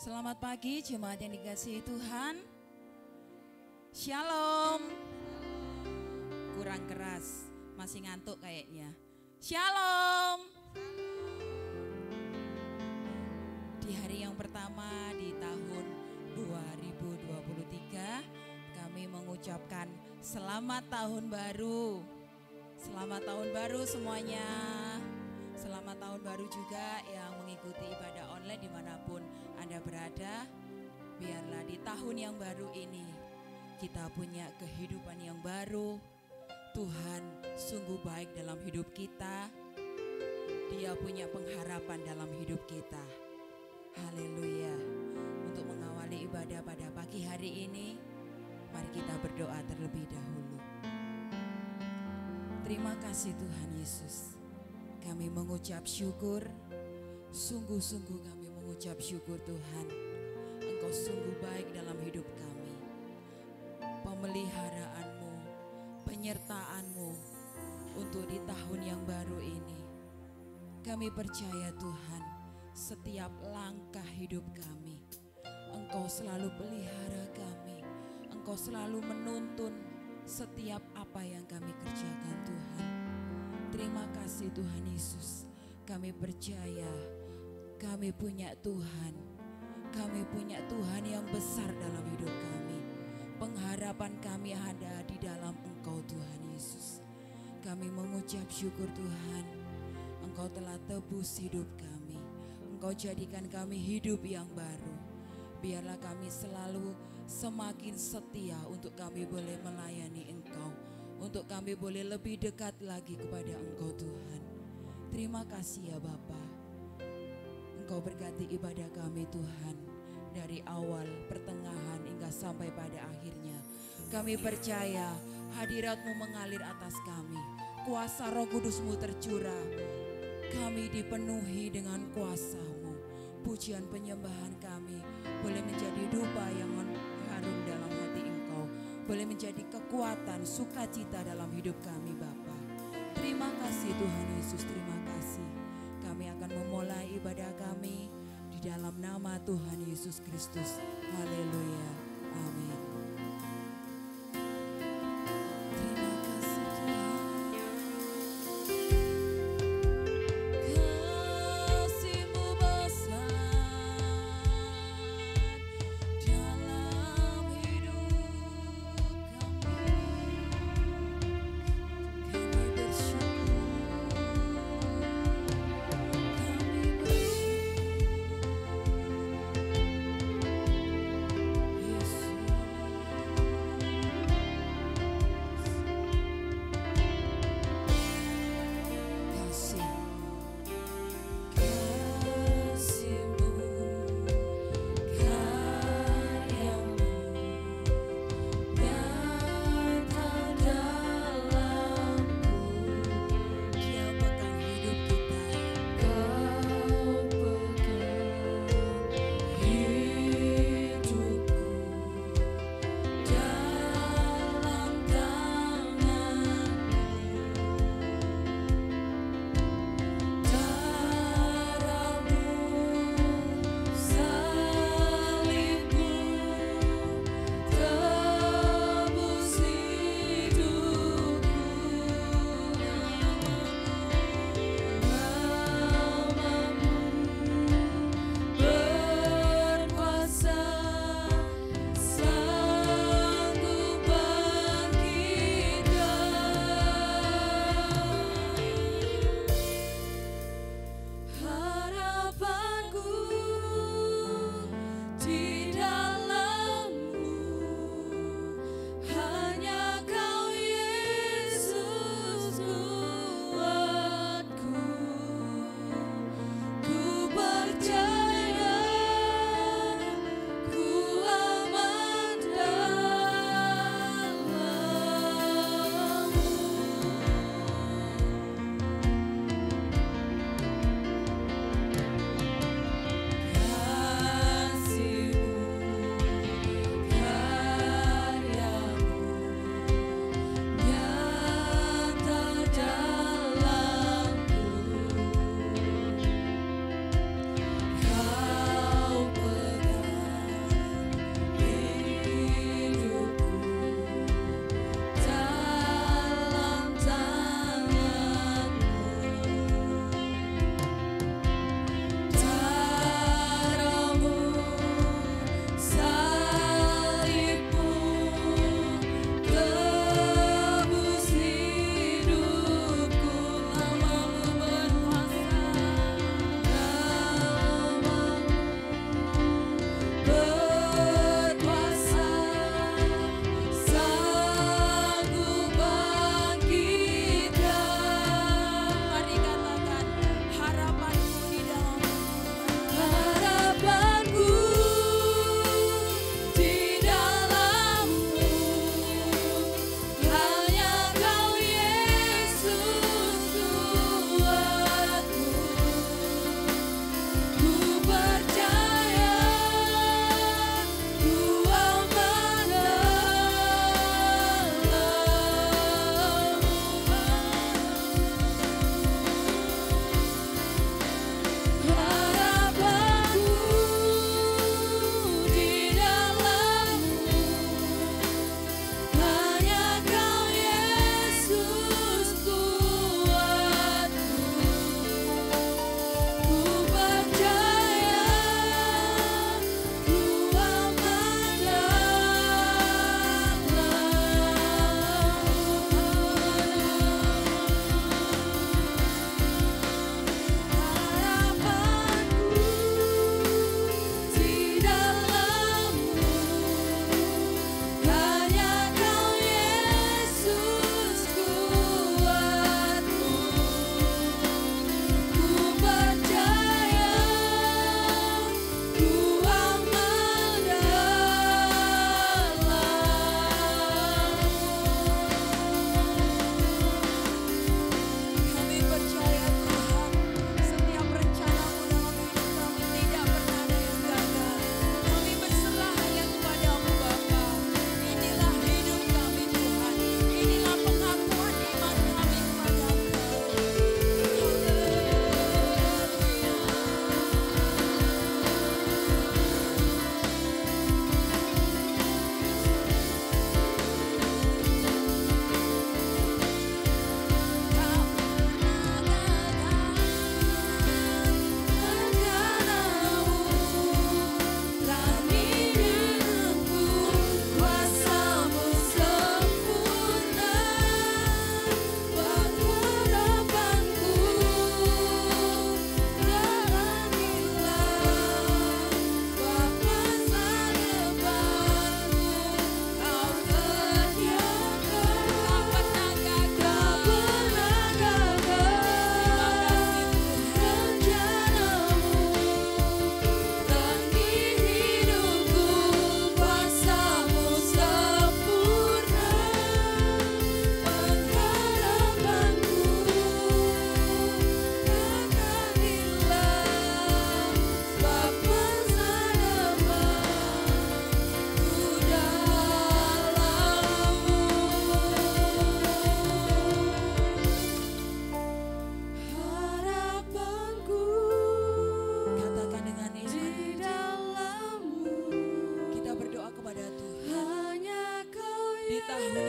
Selamat pagi jemaat yang dikasihi Tuhan. Shalom. Kurang keras, masih ngantuk kayaknya. Shalom. Di hari yang pertama di tahun 2023 kami mengucapkan selamat tahun baru. Selamat tahun baru semuanya. Selamat tahun baru juga yang mengikuti ibadah online dimanapun Anda berada. Biarlah di tahun yang baru ini kita punya kehidupan yang baru. Tuhan sungguh baik dalam hidup kita. Dia punya pengharapan dalam hidup kita. Haleluya. Untuk mengawali ibadah pada pagi hari ini, mari kita berdoa terlebih dahulu. Terima kasih Tuhan Yesus. Kami mengucap syukur, sungguh-sungguh kami mengucap syukur Tuhan. Engkau sungguh baik dalam hidup kami. Pemeliharaanmu, penyertaanmu untuk di tahun yang baru ini. Kami percaya Tuhan, setiap langkah hidup kami, Engkau selalu pelihara kami. Engkau selalu menuntun setiap apa yang kami kerjakan Tuhan. Terima kasih Tuhan Yesus. Kami percaya kami punya Tuhan. Kami punya Tuhan yang besar dalam hidup kami. Pengharapan kami ada di dalam Engkau Tuhan Yesus. Kami mengucap syukur Tuhan. Engkau telah tebus hidup kami. Engkau jadikan kami hidup yang baru. Biarlah kami selalu semakin setia untuk kami boleh melayani Engkau. Untuk kami boleh lebih dekat lagi kepada Engkau Tuhan. Terima kasih ya Bapa. Engkau berkati ibadah kami Tuhan. Dari awal, pertengahan hingga sampai pada akhirnya. Kami percaya hadirat-Mu mengalir atas kami. Kuasa Roh Kudus-Mu tercurah. Kami dipenuhi dengan kuasa-Mu. Pujian penyembahan kami boleh menjadi dupa yang harum dalam hati Engkau. Boleh menjadi kekuatan, sukacita dalam hidup kami Bapa. Terima kasih Tuhan Yesus, terima kasih. Kami akan memulai ibadah kami di dalam nama Tuhan Yesus Kristus. Haleluya. Amin. Yesus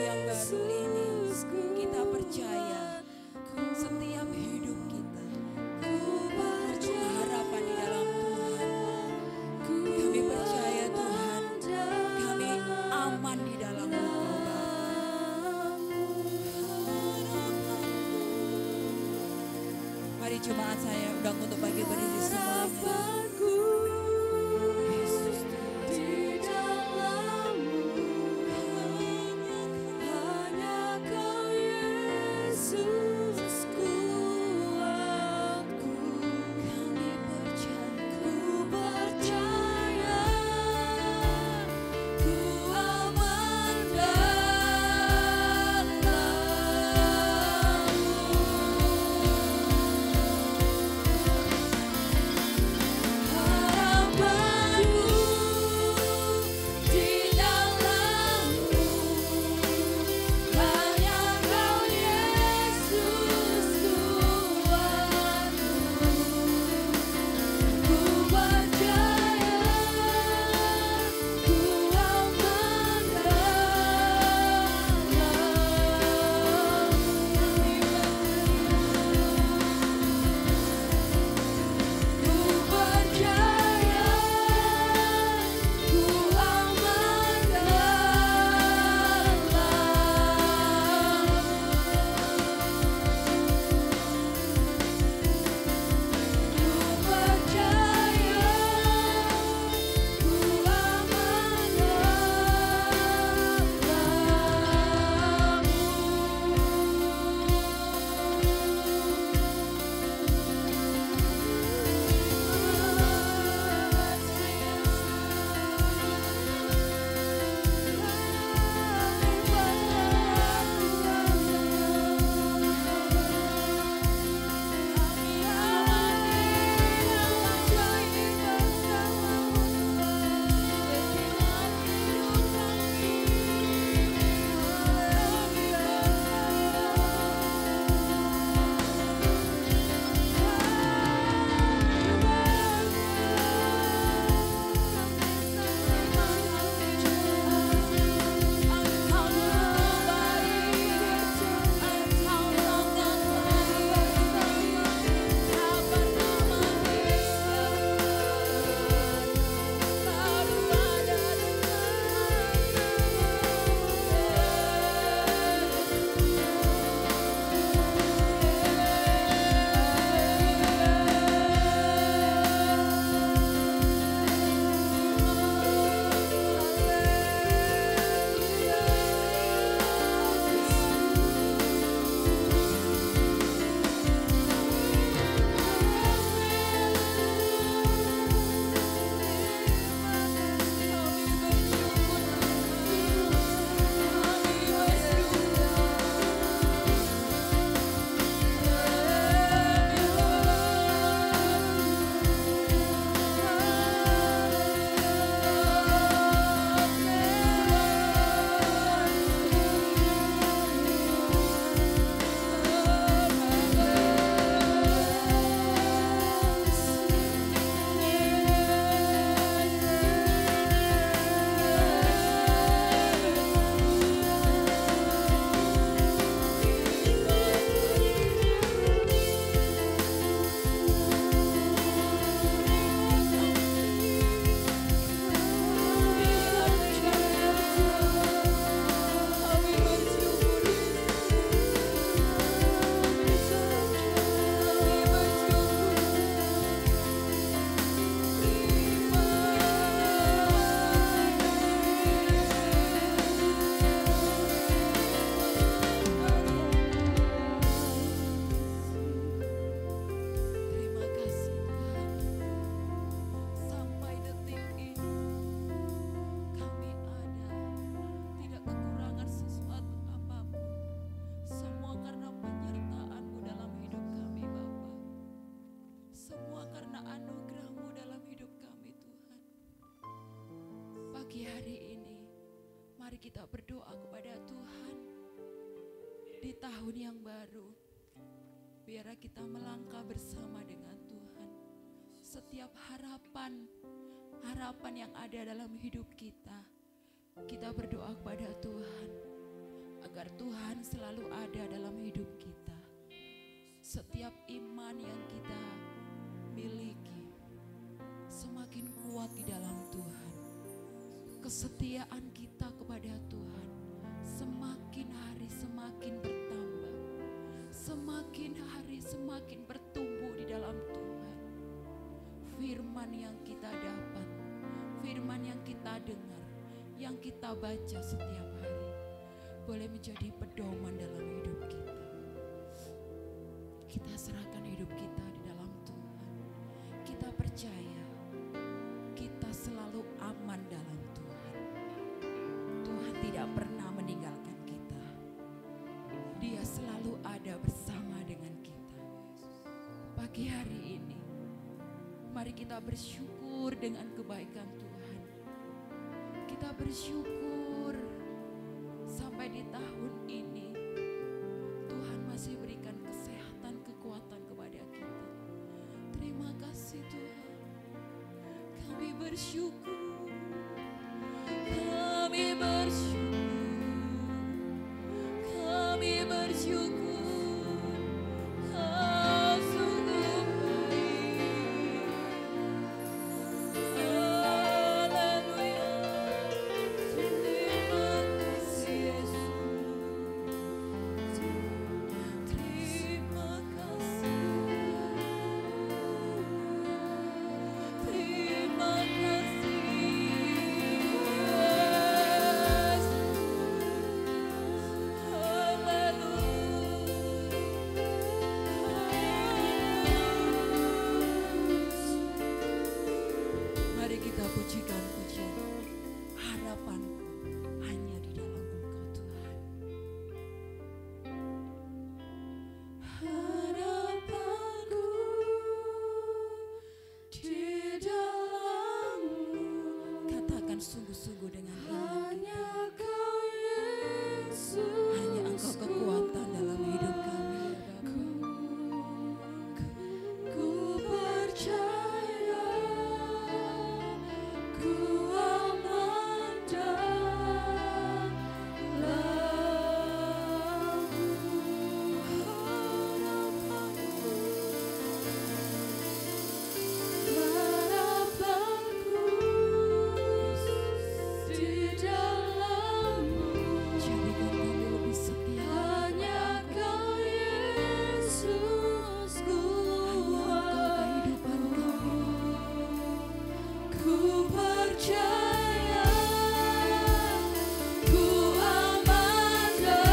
yang baru ini, kita percaya setiap hidup kita penuh harapan di dalam Tuhan. Kami percaya Tuhan, kami aman di dalam Engkau Bapa. Mari jemaat saya undang untuk bagi berdiri semuanya. Pagi hari ini, mari kita berdoa kepada Tuhan di tahun yang baru. Biar kita melangkah bersama dengan Tuhan. Setiap harapan yang ada dalam hidup kita, kita berdoa kepada Tuhan. agar Tuhan selalu ada dalam hidup kita. Setiap iman yang kita miliki semakin kuat di dalam Tuhan. Kesetiaan kita kepada Tuhan semakin hari semakin bertambah, semakin hari semakin bertumbuh di dalam Tuhan. Firman yang kita dapat, firman yang kita dengar, yang kita baca setiap hari boleh menjadi pedoman dalam hidup kita. Kita serahkan hidup kita di dalam Tuhan. Kita percaya kita selalu aman dalam Tuhan. Tuhan tidak pernah meninggalkan kita. Dia selalu ada bersama dengan kita. Pagi hari ini mari kita bersyukur dengan kebaikan Tuhan. Kita bersyukur sampai di tahun ini Tuhan masih berikan kesehatan, kekuatan kepada kita. Terima kasih Tuhan. Kami bersyukur. Kami bersyukur. Kami bersyukur. Kau sungguh baik. Haleluya. Terima kasih Yesus. Terima kasih. Terima kasih. Mari kita pujikan pujian. Harapanku hanya di dalam Engkau Tuhan. Harapanku di dalam-Mu. Katakan sungguh-sungguh dengan iman kita. Hanya Engkau kekuatan dalam hidup kami ya Bapa. Ku percaya, ku aman harapanku di dalam-Mu. Jadikan kami lebih setia. Hanya Kau Yesus, hanya Engkau kehidupan kami. Ku percaya, ku aman dalam-Mu.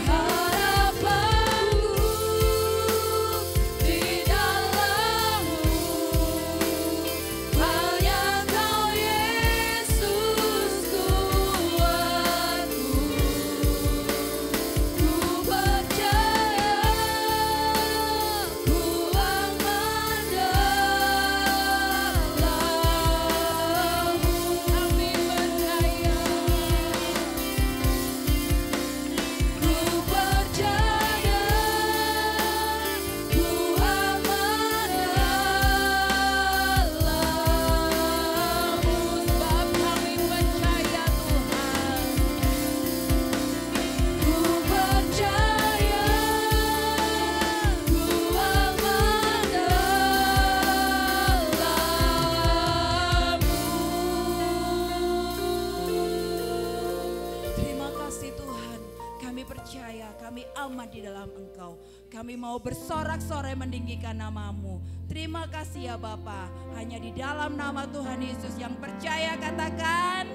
Harapanku di dalam-Mu. Hanya Kau Yesus kuatku. Ku percaya, ku aman dalam-Mu. Kami percaya, ku percaya, ku aman dalam-Mu. Sebab kami percaya Tuhan. Ku percaya, ku aman dalam-Mu. Terima kasih Tuhan. Kami percaya kami aman di dalam Engkau. Kami mau bersorak-sorai meninggikan nama-Mu. Terima kasih ya Bapa. Hanya di dalam nama Tuhan Yesus yang percaya katakan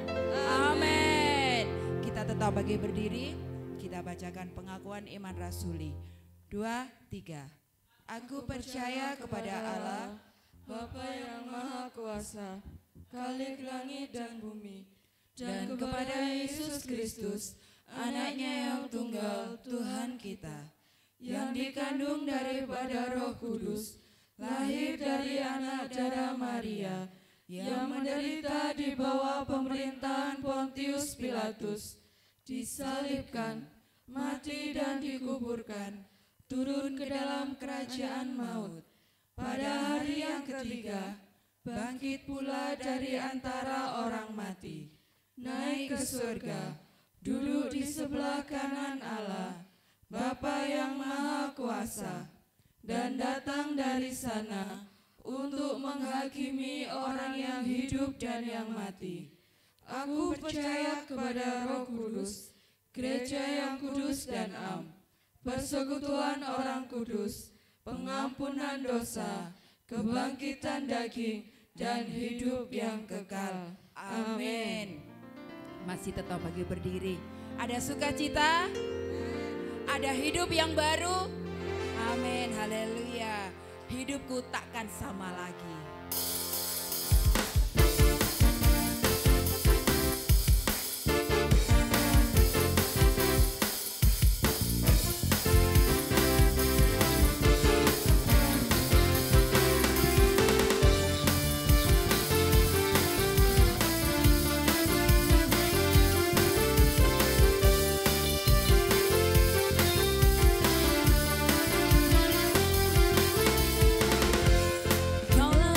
amin. Kita tetap bagi berdiri. Kita bacakan pengakuan iman rasuli. 2, 3. Aku percaya kepada Allah, Bapa yang Maha Kuasa, Khalik langit dan bumi, dan kepada Yesus Kristus, anaknya yang tunggal Tuhan kita, yang dikandung daripada Roh Kudus, lahir dari anak darah Maria, yang menderita di bawah pemerintahan Pontius Pilatus, disalibkan, mati dan dikuburkan, turun ke dalam kerajaan maut, Pada hari yang ketiga, bangkit pula dari antara orang mati, naik ke surga, duduk di sebelah kanan Allah, Bapa yang Maha Kuasa, dan datang dari sana untuk menghakimi orang yang hidup dan yang mati. Aku percaya kepada Roh Kudus, gereja yang kudus dan am, persekutuan orang kudus, pengampunan dosa, kebangkitan daging, dan hidup yang kekal. Amin. Masih tetap bagi berdiri. Ada sukacita, ada hidup yang baru. Amin, haleluya. Hidupku takkan sama lagi. Kaulah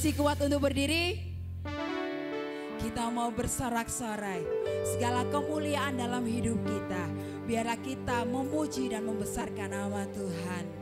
Masih kuat untuk berdiri? Kita mau bersorak-sorai segala kemuliaan dalam hidup kita. Biarlah kita memuji dan membesarkan nama Tuhan.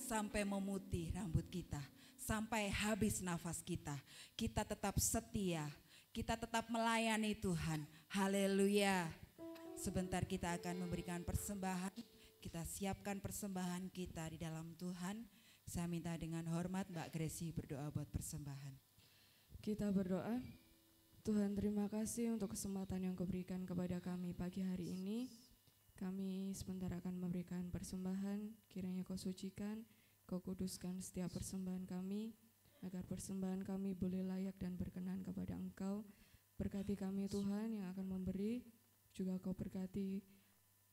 Sampai memutih rambut kita, sampai habis nafas kita, kita tetap setia, kita tetap melayani Tuhan. Haleluya. Sebentar kita akan memberikan persembahan, kita siapkan persembahan kita di dalam Tuhan. Saya minta dengan hormat Mbak Gresi berdoa buat persembahan. Kita berdoa. Tuhan, terima kasih untuk kesempatan yang Kau berikan kepada kami pagi hari ini. Kami sebentar akan memberikan persembahan, kiranya Kau sucikan, Kau kuduskan setiap persembahan kami, agar persembahan kami boleh layak dan berkenan kepada Engkau. Berkati kami Tuhan yang akan memberi, juga Kau berkati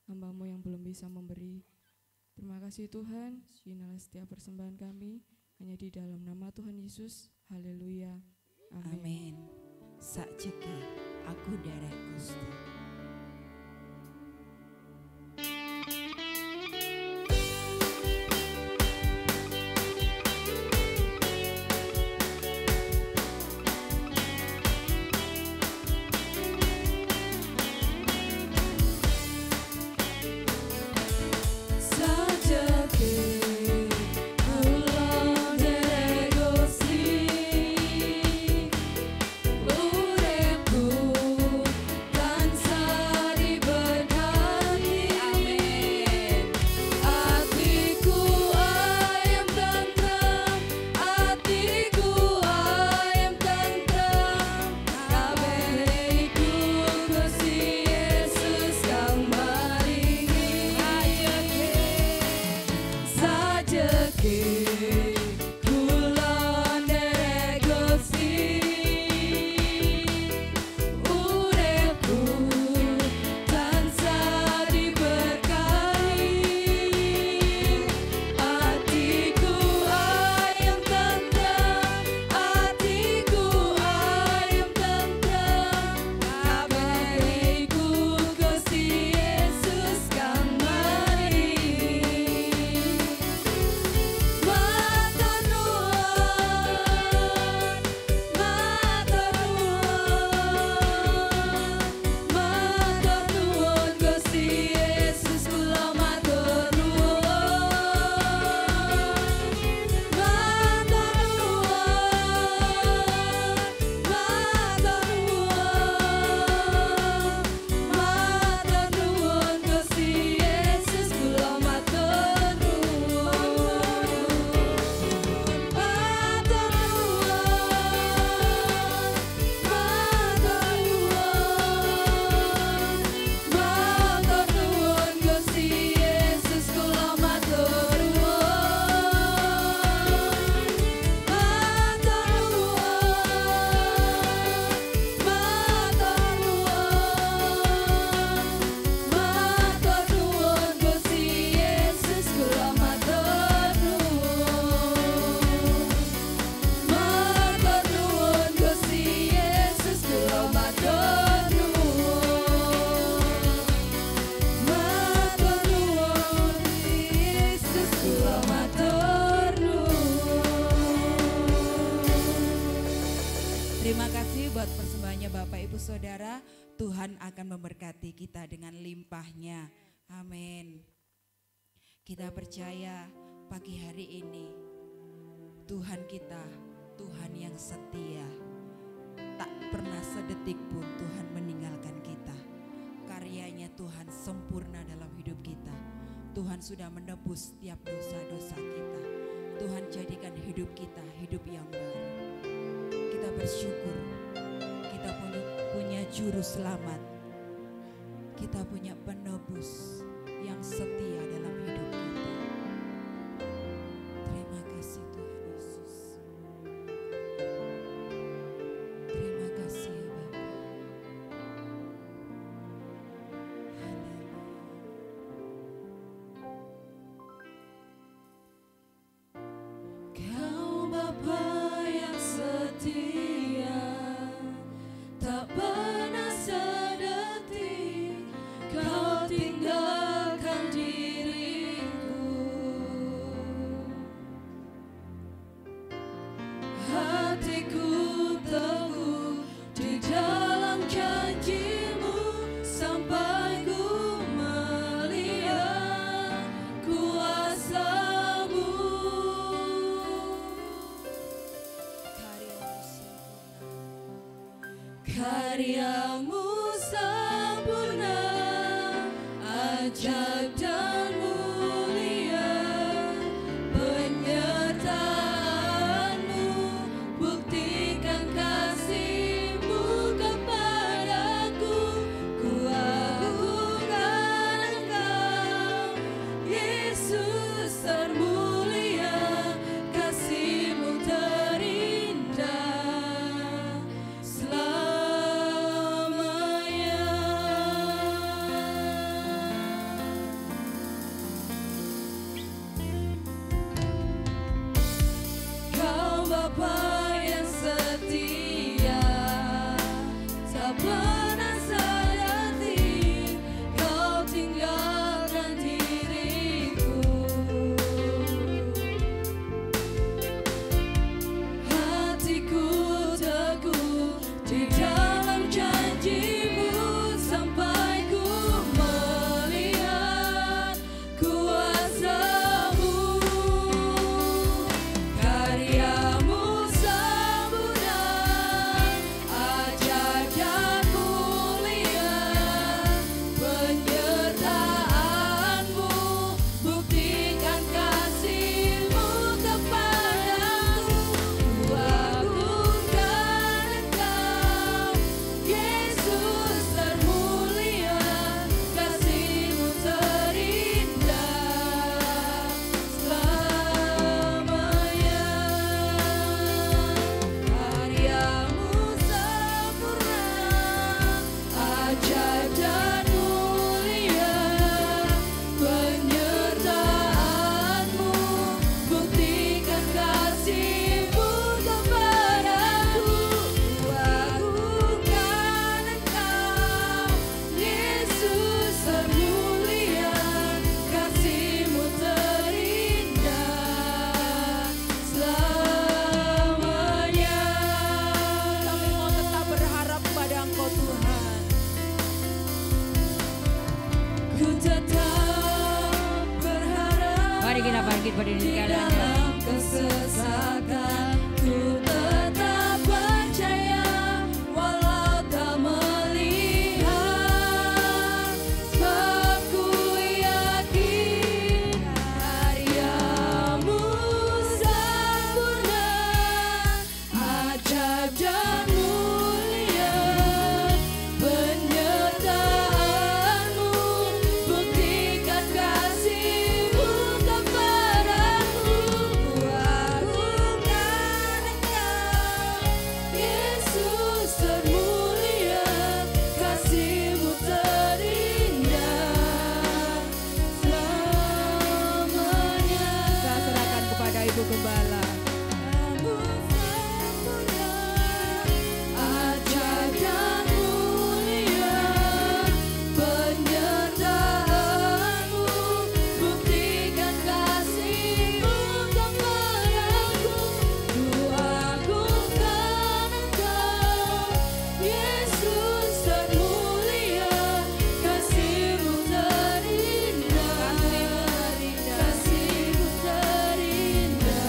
hamba-Mu yang belum bisa memberi. Terima kasih Tuhan, inilah setiap persembahan kami, hanya di dalam nama Tuhan Yesus. Haleluya. Amin. Amin. Sakjeke aku derek Gusti. Terima kasih buat persembahannya Bapak Ibu Saudara. Tuhan akan memberkati kita dengan limpahnya. Amin. Kita percaya pagi hari ini Tuhan kita, Tuhan yang setia. Tak pernah sedetik pun Tuhan meninggalkan kita. Karyanya Tuhan sempurna dalam hidup kita. Tuhan sudah menebus setiap dosa-dosa kita. Tuhan jadikan hidup kita hidup yang baru. Kita bersyukur, kita punya juru selamat, kita punya penebus yang setia dalam hidup kita. Terima kasih Tuhan Yesus. Terima kasih ya Bapa. Haleluya. Kau Bapa yang setia, tak pernah sedetik Kau tinggalkan diriku. Hatiku teguh di dalam janji-Mu sampai ku melihat kuasa-Mu. Karya-Mu sempurna, ajaib dan mulia. Penyertaan-Mu buktikan kasih-Mu ke Gembala. Kamu sempurna, ajaib dan mulia, penyertaanmu buktikan kasih-Mu kepadaku. Ku agungkan Engkau, Yesus termulia, kasih-Mu terindah, kasih-Mu terindah.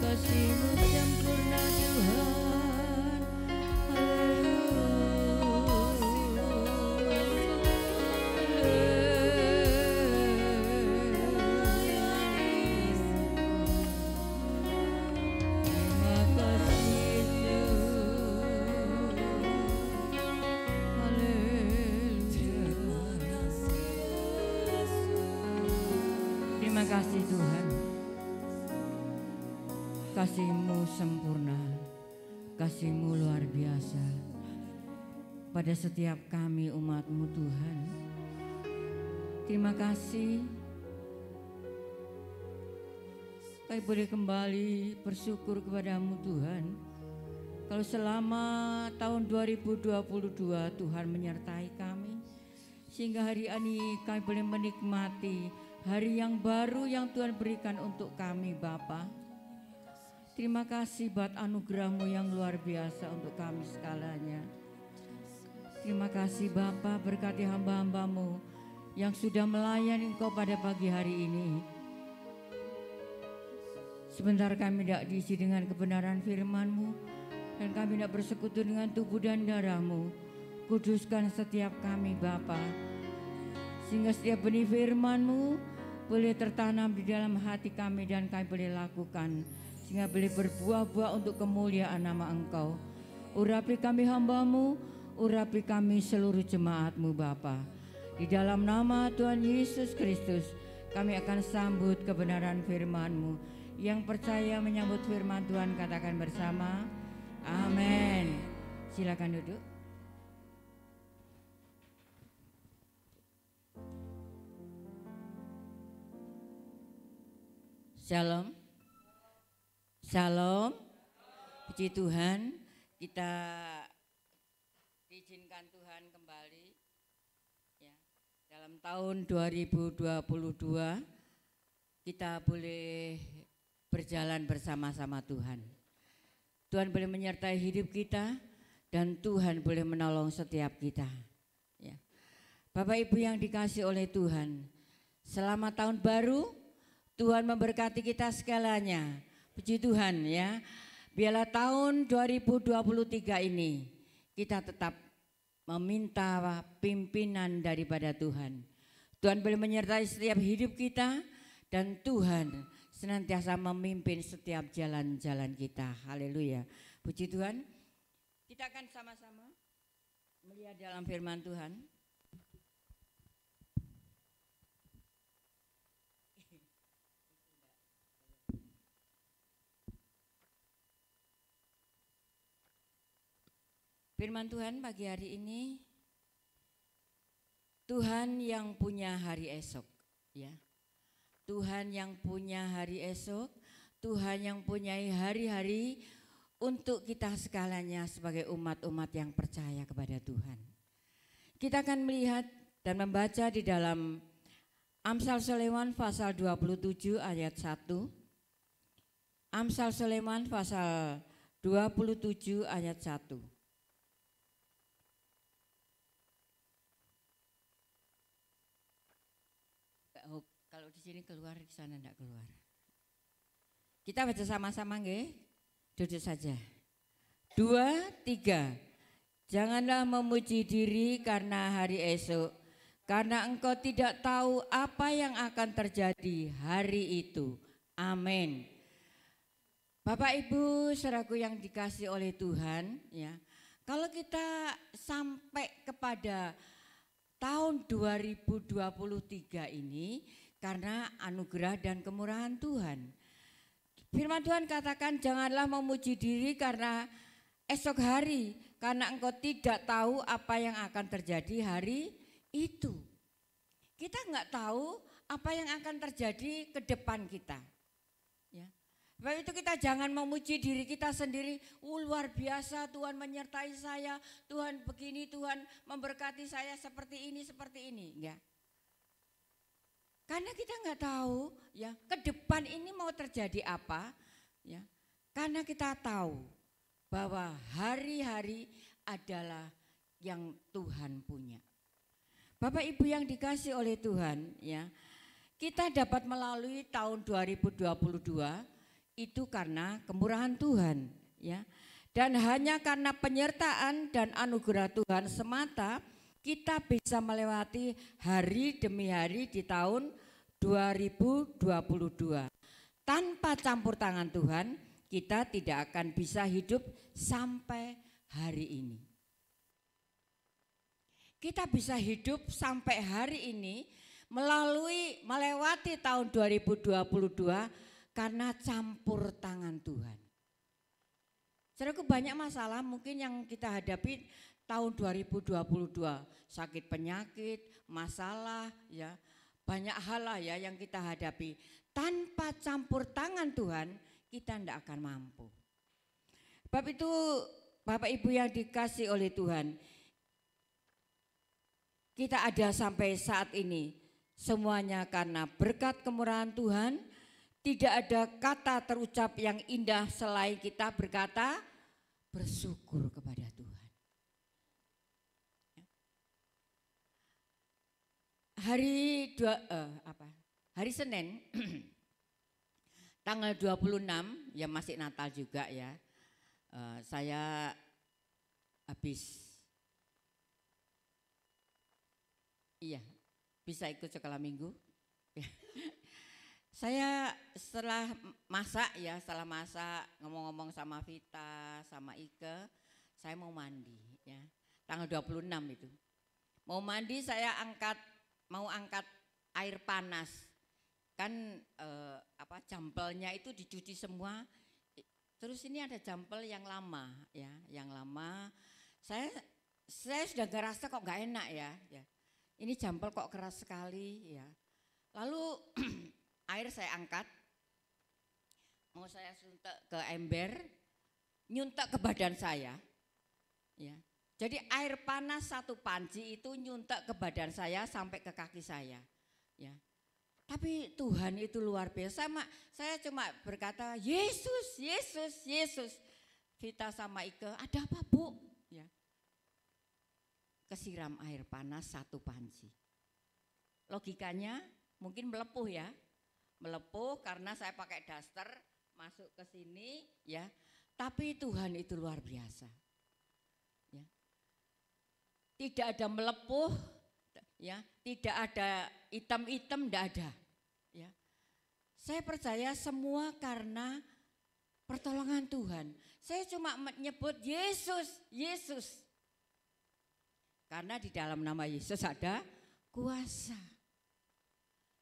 Kasih-Mu sempurna Tuhan. Terima kasih Tuhan. Kasih-Mu sempurna, kasih-Mu luar biasa pada setiap kami umat-Mu Tuhan. Terima kasih kami boleh kembali bersyukur kepada-Mu Tuhan. Kalau selama tahun 2022 Tuhan menyertai kami, sehingga hari ini kami boleh menikmati hari yang baru yang Tuhan berikan untuk kami Bapa. Terima kasih buat anugerah-Mu yang luar biasa untuk kami segalanya. Terima kasih Bapa, berkati hamba-hamba-Mu yang sudah melayani Engkau pada pagi hari ini. Sebentar kami tidak diisi dengan kebenaran firman-Mu, dan kami tidak bersekutu dengan tubuh dan darah-Mu. Kuduskan setiap kami Bapa, sehingga setiap benih firman-Mu boleh tertanam di dalam hati kami dan kami boleh lakukan, sehingga boleh berbuah-buah untuk kemuliaan nama Engkau. Urapi kami hamba-Mu, urapi kami seluruh jemaat-Mu Bapa. Di dalam nama Tuhan Yesus Kristus kami akan sambut kebenaran firman-Mu. Yang percaya menyambut firman Tuhan katakan bersama, amin. Silakan duduk. Shalom. Shalom, puji Tuhan, kita diizinkan Tuhan kembali ya, dalam tahun 2022 kita boleh berjalan bersama-sama Tuhan. Tuhan boleh menyertai hidup kita dan Tuhan boleh menolong setiap kita. Ya. Bapak Ibu yang dikasih oleh Tuhan, selamat tahun baru, Tuhan memberkati kita segalanya. Puji Tuhan ya. Biarlah tahun 2023 ini kita tetap meminta pimpinan daripada Tuhan. Tuhan boleh menyertai setiap hidup kita dan Tuhan senantiasa memimpin setiap jalan-jalan kita. Haleluya. Puji Tuhan. Kita akan sama-sama melihat dalam firman Tuhan. Firman Tuhan pagi hari ini, Tuhan yang punya hari esok, ya. Tuhan yang punya hari esok, Tuhan yang punya hari-hari untuk kita segalanya sebagai umat-umat yang percaya kepada Tuhan. Kita akan melihat dan membaca di dalam Amsal Sulaiman pasal 27 ayat 1. Amsal Sulaiman pasal 27 ayat 1. Kalau di sini keluar, di sana enggak keluar. Kita baca sama-sama nggih? Duduk saja. 2, 3. Janganlah memuji diri karena hari esok, karena engkau tidak tahu apa yang akan terjadi hari itu. Amin. Bapak Ibu saudaraku yang dikasih oleh Tuhan, ya. Kalau kita sampai kepada tahun 2023 ini, karena anugerah dan kemurahan Tuhan. Firman Tuhan katakan janganlah memuji diri karena esok hari, karena engkau tidak tahu apa yang akan terjadi hari itu. Kita nggak tahu apa yang akan terjadi ke depan kita. Ya. Sebab itu kita jangan memuji diri kita sendiri. Luar biasa Tuhan menyertai saya, Tuhan begini, Tuhan memberkati saya seperti ini. Enggak. Karena kita nggak tahu ya ke depan ini mau terjadi apa. Ya. Karena kita tahu bahwa hari-hari adalah yang Tuhan punya. Bapak Ibu yang dikasih oleh Tuhan, ya, kita dapat melalui tahun 2022 itu karena kemurahan Tuhan, ya. Dan hanya karena penyertaan dan anugerah Tuhan semata kita bisa melewati hari demi hari di tahun 2022. Tanpa campur tangan Tuhan, kita tidak akan bisa hidup sampai hari ini. Kita bisa hidup sampai hari ini melewati tahun 2022 karena campur tangan Tuhan. Saudaraku, banyak masalah mungkin yang kita hadapi tahun 2022, sakit penyakit, masalah, ya, banyak hal lah ya yang kita hadapi. Tanpa campur tangan Tuhan kita tidak akan mampu. Sebab itu Bapak Ibu yang dikasih oleh Tuhan, kita ada sampai saat ini semuanya karena berkat kemurahan Tuhan. Tidak ada kata terucap yang indah selain kita berkata bersyukur kepada Tuhan. Hari Senin tanggal 26 ya masih Natal juga ya. Saya bisa ikut sekolah minggu. Saya setelah masak ngomong-ngomong sama Vita, sama Ike, saya mau mandi ya. Tanggal 26 itu. Mau mandi saya mau angkat air panas. Kan jampelnya itu dicuci semua. Terus ini ada jampel yang lama ya, yang lama. Saya sudah ngerasa kok nggak enak ya. Ini jampel kok keras sekali ya. Lalu air saya angkat, mau saya suntek ke ember, nyuntek ke badan saya. Ya. Jadi air panas satu panci itu nyuntek ke badan saya sampai ke kaki saya. Ya. Tapi Tuhan itu luar biasa. Saya cuma berkata, Yesus, Yesus, Yesus. Vita sama Ike, ada apa Bu? Ya. Kesiram air panas satu panci. Logikanya mungkin melepuh ya. Melepuh karena saya pakai daster masuk ke sini ya. Tapi Tuhan itu luar biasa. Ya. Tidak ada melepuh ya, tidak ada hitam-hitam, tidak ada. Ya. Saya percaya semua karena pertolongan Tuhan. Saya cuma menyebut Yesus, Yesus. Karena di dalam nama Yesus ada kuasa.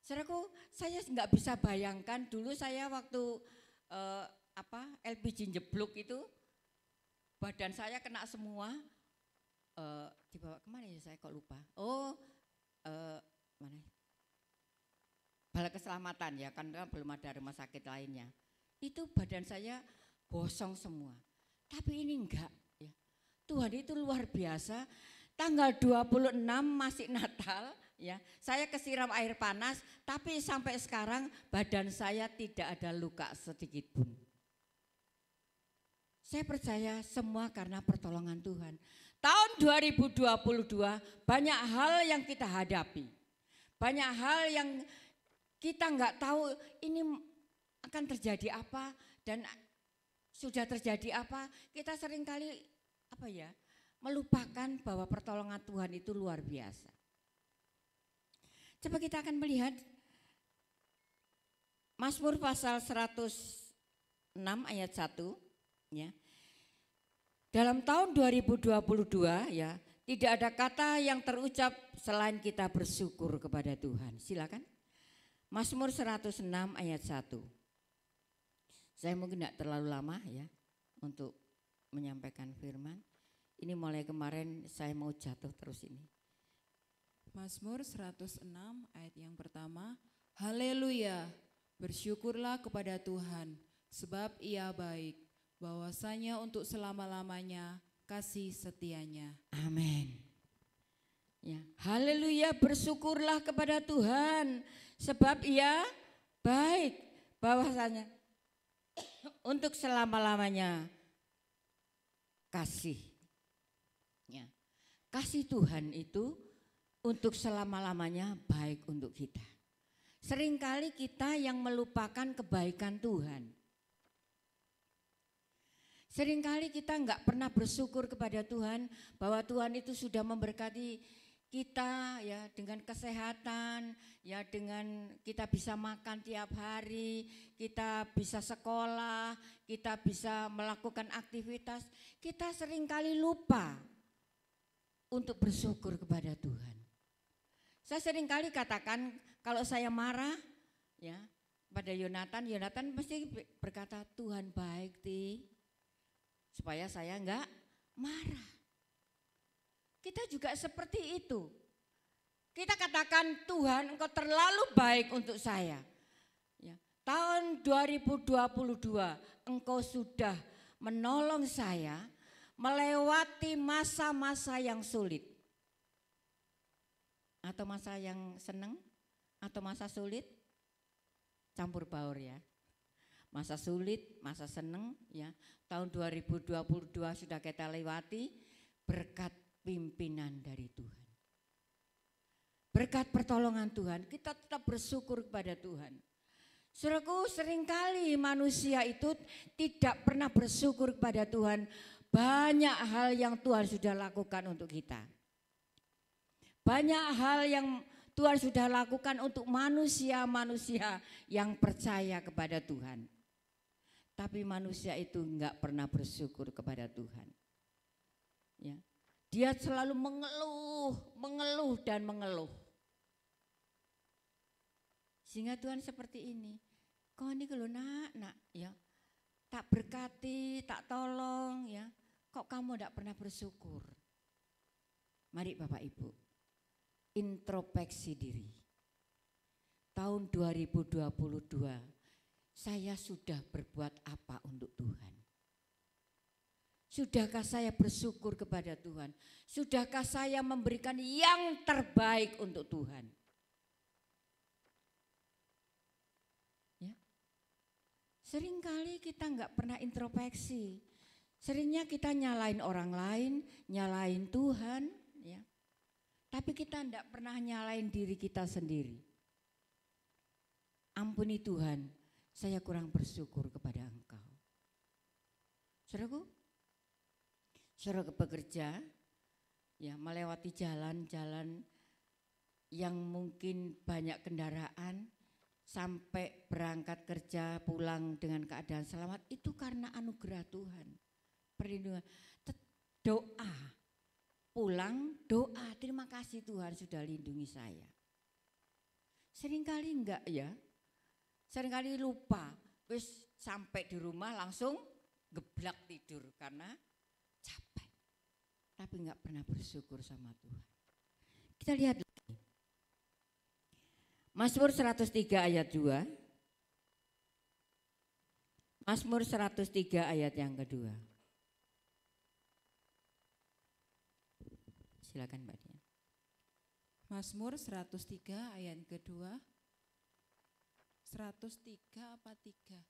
Saudaraku, saya nggak bisa bayangkan dulu saya waktu LPG jeblok itu badan saya kena semua. Dibawa kemana ya saya kok lupa. Mana? Balai Keselamatan ya, kan belum ada rumah sakit lainnya. Itu badan saya gosong semua. Tapi ini enggak ya. Tuhan itu luar biasa. Tanggal 26 masih Natal ya. Saya kesiram air panas, tapi sampai sekarang badan saya tidak ada luka sedikit pun. Saya percaya semua karena pertolongan Tuhan. Tahun 2022 banyak hal yang kita hadapi. Banyak hal yang kita nggak tahu ini akan terjadi apa dan sudah terjadi apa. Kita seringkali melupakan bahwa pertolongan Tuhan itu luar biasa. Coba kita akan melihat Mazmur pasal 106 ayat 1 ya. Dalam tahun 2022 ya, tidak ada kata yang terucap selain kita bersyukur kepada Tuhan. Silakan. Mazmur 106 ayat 1. Saya mungkin tidak terlalu lama ya untuk menyampaikan firman. Ini mulai kemarin saya mau jatuh terus ini. Mazmur 106 ayat yang pertama. Haleluya, bersyukurlah kepada Tuhan, sebab Ia baik, bahwasanya untuk selama-lamanya kasih setianya. Amin. Ya, haleluya, bersyukurlah kepada Tuhan, sebab Ia baik, bahwasanya untuk selama-lamanya kasih. Ya. Kasih Tuhan itu untuk selama-lamanya baik untuk kita. Seringkali kita yang melupakan kebaikan Tuhan. Seringkali kita enggak pernah bersyukur kepada Tuhan bahwa Tuhan itu sudah memberkati kita ya dengan kesehatan, ya dengan kita bisa makan tiap hari, kita bisa sekolah, kita bisa melakukan aktivitas. Kita seringkali lupa untuk bersyukur kepada Tuhan. Saya seringkali katakan kalau saya marah ya pada Yonatan pasti berkata Tuhan baik Ti, supaya saya enggak marah. Kita juga seperti itu. Kita katakan Tuhan Engkau terlalu baik untuk saya. Ya, tahun 2022 Engkau sudah menolong saya melewati masa-masa yang sulit. Atau masa yang senang atau masa sulit, campur baur ya. Masa sulit, masa senang ya. Tahun 2022 sudah kita lewati berkat pimpinan dari Tuhan. Berkat pertolongan Tuhan, kita tetap bersyukur kepada Tuhan. Saudaraku, seringkali manusia itu tidak pernah bersyukur kepada Tuhan. Banyak hal yang Tuhan sudah lakukan untuk kita. Banyak hal yang Tuhan sudah lakukan untuk manusia-manusia yang percaya kepada Tuhan. Tapi manusia itu enggak pernah bersyukur kepada Tuhan. Ya. Dia selalu mengeluh dan mengeluh. Sehingga Tuhan seperti ini. Kau ini kalau nak ya. Tak berkati, tak tolong ya. Kok kamu enggak pernah bersyukur? Mari Bapak Ibu. Introspeksi diri. Tahun 2022 saya sudah berbuat apa untuk Tuhan? Sudahkah saya bersyukur kepada Tuhan? Sudahkah saya memberikan yang terbaik untuk Tuhan? Ya. Seringkali kita enggak pernah introspeksi. Seringnya kita nyalain orang lain, nyalain Tuhan, ya. Tapi kita tidak pernah nyalain diri kita sendiri. Ampuni Tuhan, saya kurang bersyukur kepada Engkau. Saudaraku, saudara bekerja, ya melewati jalan-jalan yang mungkin banyak kendaraan, sampai berangkat kerja pulang dengan keadaan selamat, itu karena anugerah Tuhan. Perlindungan, doa. Pulang doa, terima kasih Tuhan sudah lindungi saya. Seringkali enggak ya, seringkali lupa, wis sampai di rumah langsung geblak tidur karena capek. Tapi enggak pernah bersyukur sama Tuhan. Kita lihat lagi. Mazmur 103 ayat 2. Mazmur 103 ayat yang kedua. Silakan Mbak Dian. Mazmur 103 ayat kedua. 103 apa 3?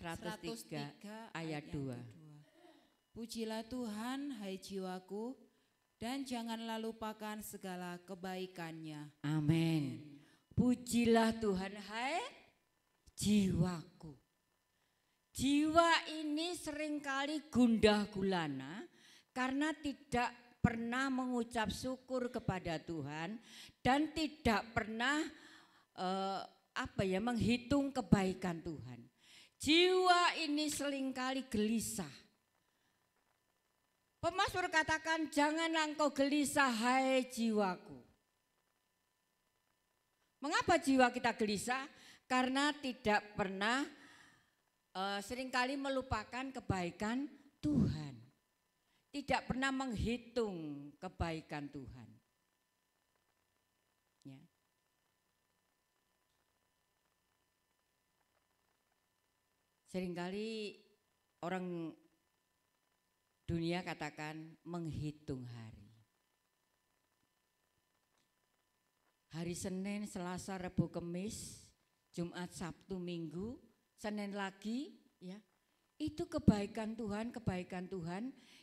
103 ayat 2. Pujilah Tuhan hai jiwaku dan janganlah lupakan segala kebaikannya. Amin. Pujilah Tuhan hai jiwaku. Jiwa ini seringkali gundah gulana karena tidak pernah mengucap syukur kepada Tuhan dan tidak pernah menghitung kebaikan Tuhan. Jiwa ini seringkali gelisah. Pemazmur katakan, janganlah engkau gelisah hai jiwaku. Mengapa jiwa kita gelisah? Karena tidak pernah seringkali melupakan kebaikan Tuhan. Tidak pernah menghitung kebaikan Tuhan. Ya. Seringkali orang dunia katakan menghitung hari. Hari Senin, Selasa, Rabu, Kamis, Jumat, Sabtu, Minggu, Senin lagi, ya. Itu kebaikan Tuhan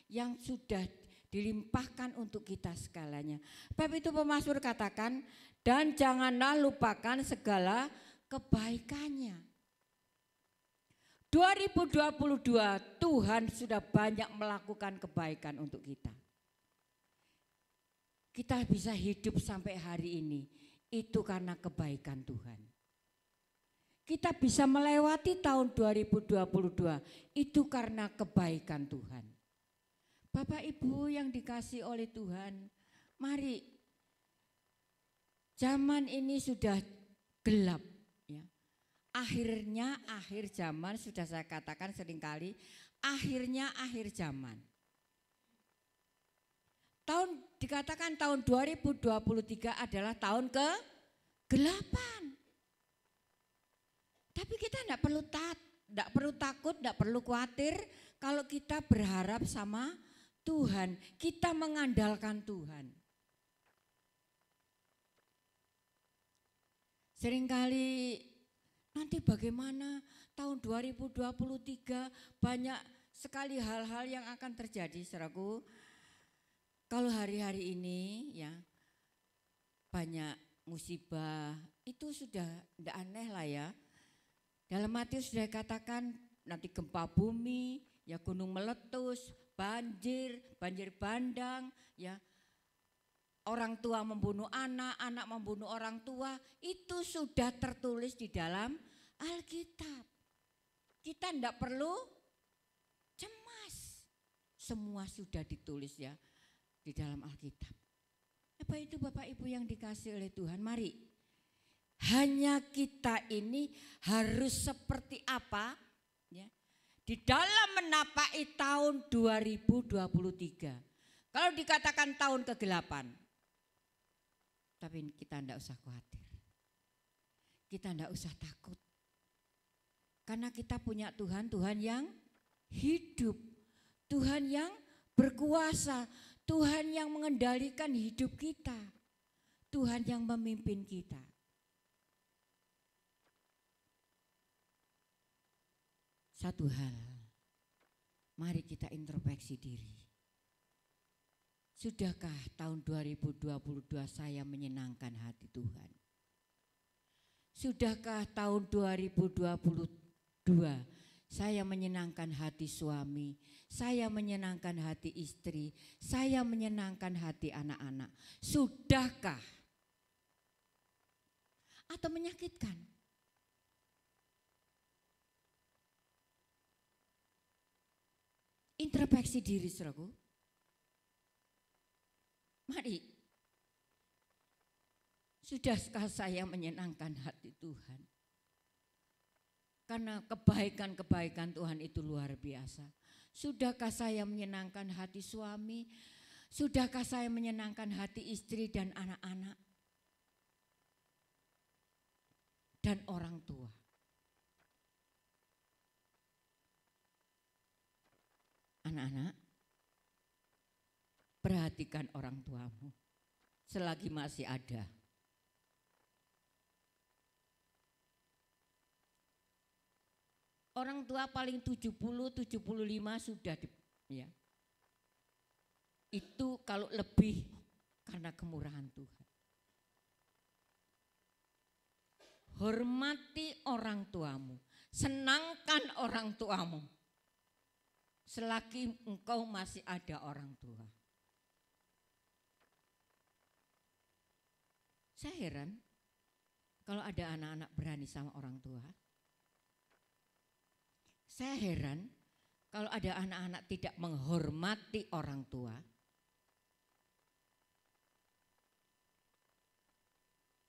yang sudah dilimpahkan untuk kita segalanya. Sebab itu pemazmur katakan, dan janganlah lupakan segala kebaikannya. 2022 Tuhan sudah banyak melakukan kebaikan untuk kita. Kita bisa hidup sampai hari ini, itu karena kebaikan Tuhan. Kita bisa melewati tahun 2022, itu karena kebaikan Tuhan. Bapak Ibu yang dikasih oleh Tuhan, mari, zaman ini sudah gelap. Ya. Akhirnya akhir zaman, sudah saya katakan seringkali, akhirnya akhir zaman. Dikatakan tahun 2023 adalah tahun ke-8. Tapi kita tidak perlu takut, tidak perlu khawatir kalau kita berharap sama Tuhan, kita mengandalkan Tuhan. Seringkali nanti bagaimana tahun 2023 banyak sekali hal-hal yang akan terjadi, saudaraku. Kalau hari-hari ini ya banyak musibah, itu sudah tidak aneh lah ya. Dalam Matius sudah katakan nanti gempa bumi, ya gunung meletus, banjir bandang, ya orang tua membunuh anak, anak membunuh orang tua, itu sudah tertulis di dalam Alkitab. Kita tidak perlu cemas, semua sudah ditulis ya di dalam Alkitab. Apa itu Bapak Ibu yang dikasih oleh Tuhan? Mari, hanya kita ini harus seperti apa ya, di dalam menapaki tahun 2023. Kalau dikatakan tahun ke-8, tapi kita tidak usah khawatir, kita tidak usah takut. Karena kita punya Tuhan, Tuhan yang hidup, Tuhan yang berkuasa, Tuhan yang mengendalikan hidup kita, Tuhan yang memimpin kita. Satu hal, mari kita introspeksi diri. Sudahkah tahun 2022 saya menyenangkan hati Tuhan? Sudahkah tahun 2022 saya menyenangkan hati suami, saya menyenangkan hati istri, saya menyenangkan hati anak-anak? Sudahkah? Atau menyakitkan? Introspeksi diri, saudaraku. Mari. Sudahkah saya menyenangkan hati Tuhan? Karena kebaikan-kebaikan Tuhan itu luar biasa. Sudahkah saya menyenangkan hati suami? Sudahkah saya menyenangkan hati istri dan anak-anak? Dan orang tua. Anak-anak, perhatikan orang tuamu selagi masih ada. Orang tua paling 70-75 sudah ya. Itu kalau lebih karena kemurahan Tuhan. Hormati orang tuamu, senangkan orang tuamu selagi engkau masih ada orang tua. Saya heran kalau ada anak-anak berani sama orang tua. Saya heran kalau ada anak-anak tidak menghormati orang tua.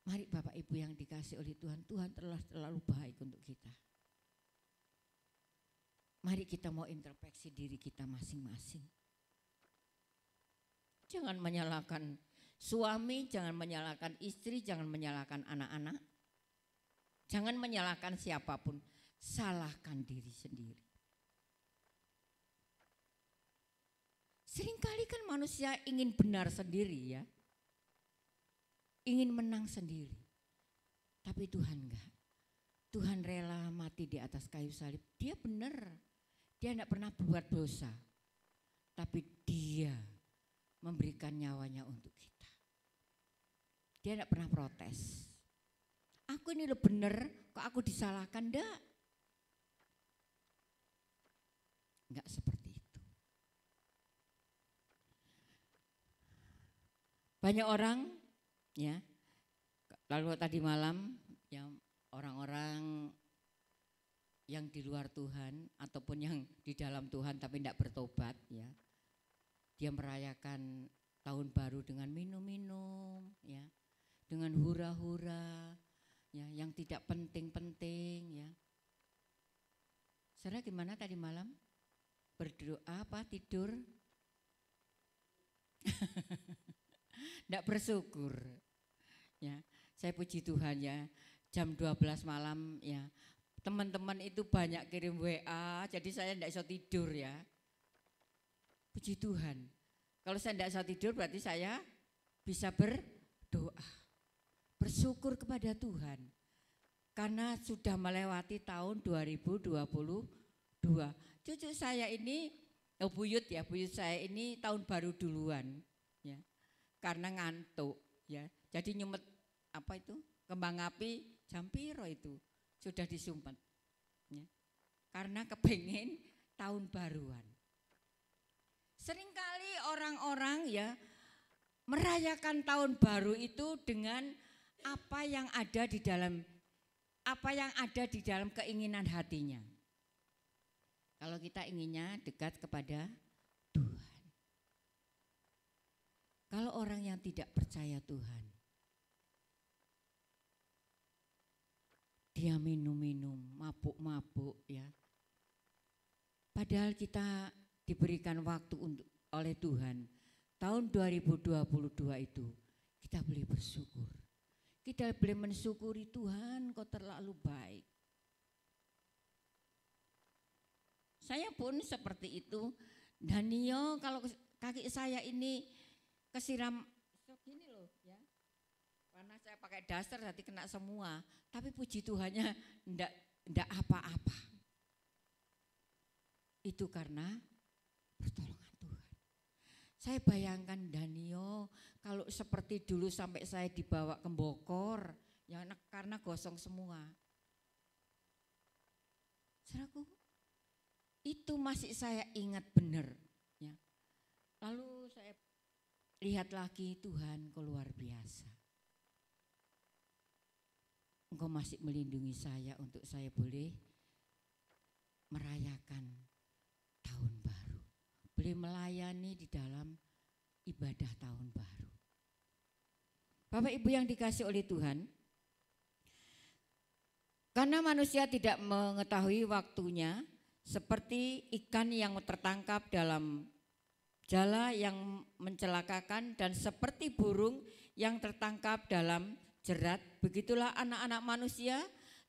Mari Bapak Ibu yang dikasih oleh Tuhan, Tuhan telah terlalu baik untuk kita. Mari kita mau introspeksi diri kita masing-masing. Jangan menyalahkan suami, jangan menyalahkan istri, jangan menyalahkan anak-anak. Jangan menyalahkan siapapun, salahkan diri sendiri. Seringkali kan manusia ingin benar sendiri ya. Ingin menang sendiri. Tapi Tuhan enggak. Tuhan rela mati di atas kayu salib. Dia benar. Dia tidak pernah berbuat dosa. Tapi dia memberikan nyawanya untuk kita. Dia tidak pernah protes. Aku ini lo benar, kok aku disalahkan? Enggak. Enggak seperti itu. Banyak orang ya, lalu tadi malam yang orang-orang yang di luar Tuhan ataupun yang di dalam Tuhan tapi tidak bertobat ya, dia merayakan tahun baru dengan minum-minum ya, dengan hura-hura ya, yang tidak penting-penting ya. Saudara gimana tadi malam? Berdoa apa tidur? Tidak bersyukur ya. Saya puji Tuhan ya, jam 12 malam ya, teman-teman itu banyak kirim WA, jadi saya tidak bisa tidur ya. Puji Tuhan. Kalau saya tidak bisa tidur berarti saya bisa berdoa, bersyukur kepada Tuhan. Karena sudah melewati tahun 2022. Cucu saya ini, buyut saya ini tahun baru duluan ya. Karena ngantuk ya. Jadi nyumet apa itu? Kembang api jam piro itu sudah disumpet ya. Karena kepengen tahun baruan. Seringkali orang-orang ya merayakan tahun baru itu dengan apa yang ada di dalam keinginan hatinya. Kalau kita inginnya dekat kepada Tuhan. Kalau orang yang tidak percaya Tuhan, dia minum-minum, mabuk-mabuk ya. Padahal kita diberikan waktu oleh Tuhan. Tahun 2022 itu kita boleh bersyukur. Kita boleh mensyukuri Tuhan, kau terlalu baik. Saya pun seperti itu. Danio kalau kaki saya ini kesiram gini loh ya. Karena saya pakai daster nanti kena semua. Tapi puji Tuhannya enggak apa-apa. Itu karena pertolongan Tuhan. Saya bayangkan Danio kalau seperti dulu sampai saya dibawa ke Bogor, ya karena gosong semua. Saudaraku, itu masih saya ingat benar. Ya. Lalu saya lihat lagi, Tuhan kau luar biasa. Engkau masih melindungi saya untuk saya boleh merayakan tahun baru. Boleh melayani di dalam ibadah tahun baru. Bapak Ibu yang dikasih oleh Tuhan, karena manusia tidak mengetahui waktunya, seperti ikan yang tertangkap dalam jala yang mencelakakan dan seperti burung yang tertangkap dalam jerat, begitulah anak-anak manusia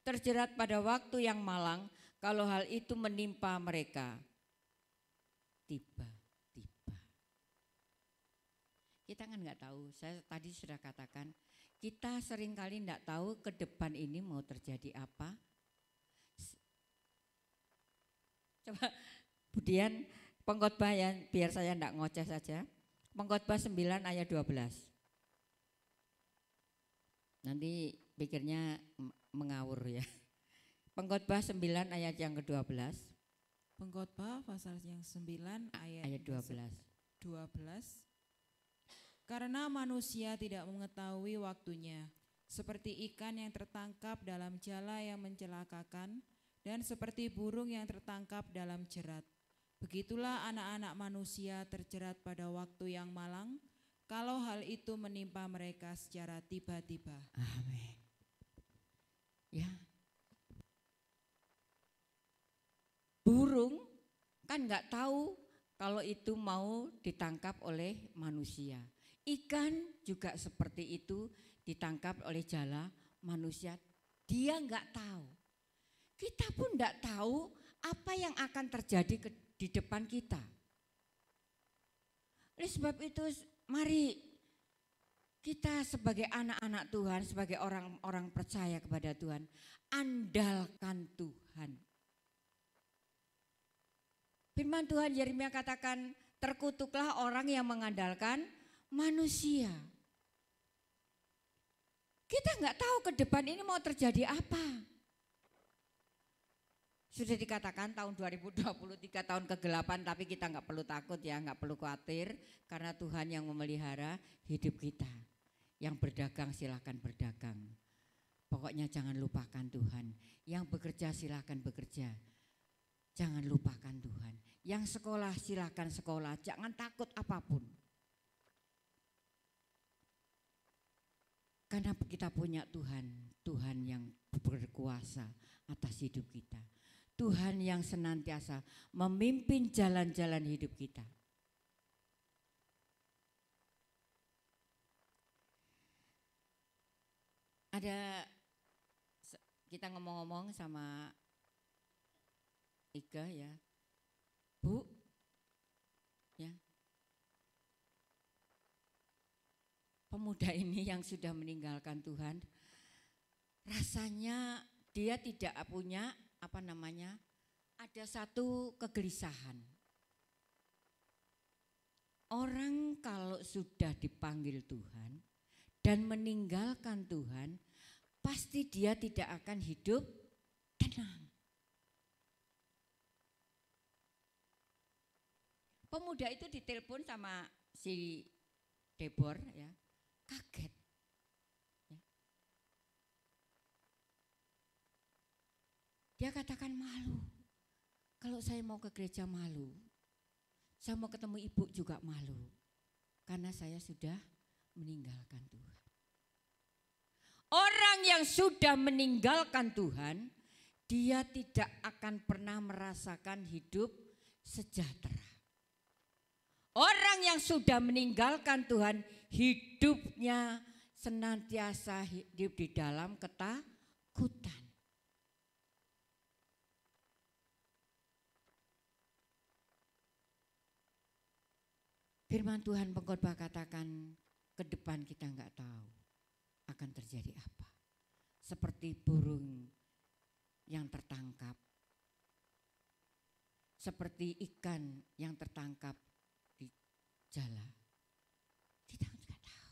terjerat pada waktu yang malang kalau hal itu menimpa mereka. Tiba-tiba. Kita kan nggak tahu, saya tadi sudah katakan, kita seringkali nggak tahu ke depan ini mau terjadi apa. Coba kemudian Pengkhotbah ya, biar saya enggak ngoceh saja. Pengkhotbah 9 ayat 12. Nanti pikirnya mengawur ya. Pengkhotbah 9 ayat yang ke-12. Pengkhotbah pasal yang 9 ayat 12. Karena manusia tidak mengetahui waktunya, seperti ikan yang tertangkap dalam jala yang mencelakakan dan seperti burung yang tertangkap dalam jerat. Begitulah anak-anak manusia terjerat pada waktu yang malang kalau hal itu menimpa mereka secara tiba-tiba. Amin. Ya. Burung kan nggak tahu kalau itu mau ditangkap oleh manusia. Ikan juga seperti itu, ditangkap oleh jala manusia. Dia nggak tahu. Kita pun nggak tahu apa yang akan terjadi di depan kita. Oleh sebab itu mari kita sebagai anak-anak Tuhan, sebagai orang-orang percaya kepada Tuhan, andalkan Tuhan. Firman Tuhan Yeremia katakan, terkutuklah orang yang mengandalkan manusia. Kita nggak tahu ke depan ini mau terjadi apa. Sudah dikatakan tahun 2023 tahun kegelapan, tapi kita nggak perlu takut ya, nggak perlu khawatir karena Tuhan yang memelihara hidup kita. Yang berdagang silakan berdagang. Pokoknya jangan lupakan Tuhan. Yang bekerja silakan bekerja. Jangan lupakan Tuhan. Yang sekolah silakan sekolah, jangan takut apapun. Karena kita punya Tuhan, Tuhan yang berkuasa atas hidup kita. Tuhan yang senantiasa memimpin jalan-jalan hidup kita. Kita ngomong-ngomong sama Ika ya, Bu, ya, pemuda ini yang sudah meninggalkan Tuhan, rasanya dia tidak punya ada satu kegelisahan. Orang kalau sudah dipanggil Tuhan dan meninggalkan Tuhan, pasti dia tidak akan hidup tenang. Pemuda itu ditelepon sama si Debor ya, kaget. Ya. Dia katakan malu. Kalau saya mau ke gereja malu. Saya mau ketemu ibu juga malu. Karena saya sudah meninggalkan Tuhan. Orang yang sudah meninggalkan Tuhan, dia tidak akan pernah merasakan hidup sejahtera. Orang yang sudah meninggalkan Tuhan, hidupnya senantiasa hidup di dalam ketakutan. Firman Tuhan pengkhotbah katakan, ke depan kita enggak tahu akan terjadi apa. Seperti burung yang tertangkap. Seperti ikan yang tertangkap di jala. Kita enggak tahu.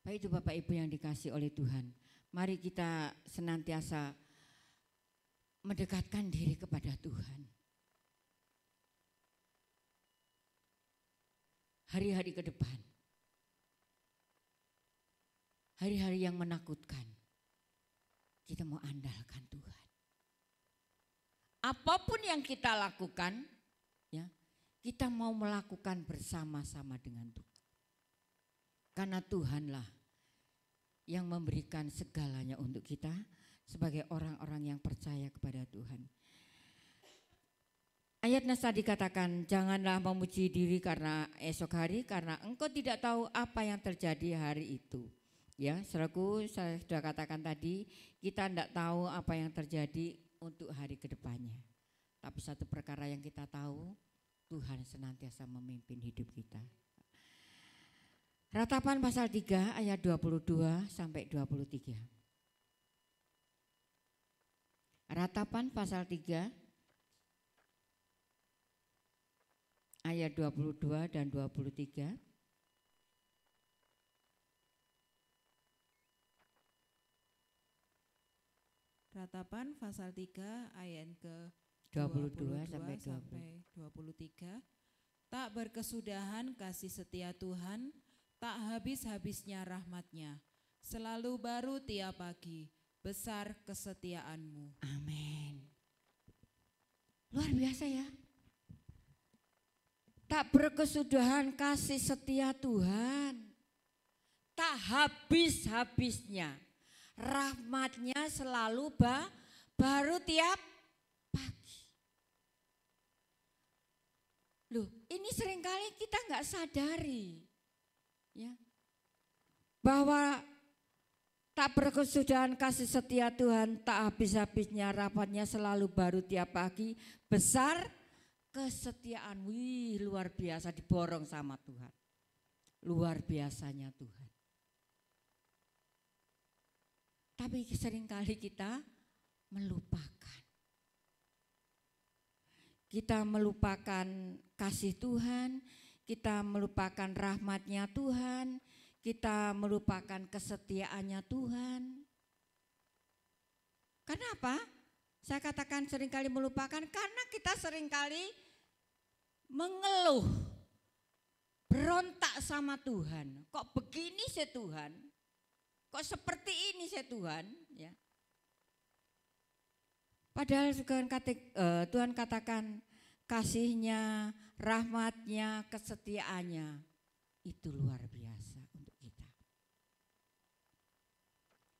Baik itu Bapak Ibu yang dikasih oleh Tuhan. Mari kita senantiasa mendekatkan diri kepada Tuhan. Hari-hari ke depan, hari-hari yang menakutkan, kita mau andalkan Tuhan. Apapun yang kita lakukan, ya, kita mau melakukan bersama-sama dengan Tuhan. Karena Tuhanlah yang memberikan segalanya untuk kita sebagai orang-orang yang percaya kepada Tuhan. Ayat Nasa dikatakan, janganlah memuji diri karena esok hari, karena engkau tidak tahu apa yang terjadi hari itu. Ya, saudaraku, saya sudah katakan tadi, kita tidak tahu apa yang terjadi untuk hari kedepannya. Tapi satu perkara yang kita tahu, Tuhan senantiasa memimpin hidup kita. Ratapan pasal 3 ayat 22 sampai 23. Ratapan pasal 3 ayat 22 dan 23. Ratapan pasal 3 ayat ke 22 sampai 23. Tak berkesudahan kasih setia Tuhan, tak habis-habisnya rahmat-Nya. Selalu baru tiap pagi, besar kesetiaan-Mu. Amin. Luar biasa ya. Tak berkesudahan kasih setia Tuhan. Tak habis-habisnya. Rahmatnya selalu baru tiap pagi. Loh, ini seringkali kita nggak sadari. Ya, bahwa tak berkesudahan kasih setia Tuhan, tak habis-habisnya, rahmatnya selalu baru tiap pagi. Besar kesetiaan, wih luar biasa, diborong sama Tuhan. Luar biasanya Tuhan. Tapi seringkali kita melupakan. Kita melupakan kasih Tuhan, kita melupakan rahmatnya Tuhan, kita melupakan kesetiaannya Tuhan. Kenapa? Saya katakan seringkali melupakan karena kita seringkali mengeluh, berontak sama Tuhan. Kok begini sih Tuhan? Kok seperti ini sih Tuhan? Ya. Padahal Tuhan katakan kasihnya, rahmatnya, kesetiaannya itu luar biasa untuk kita.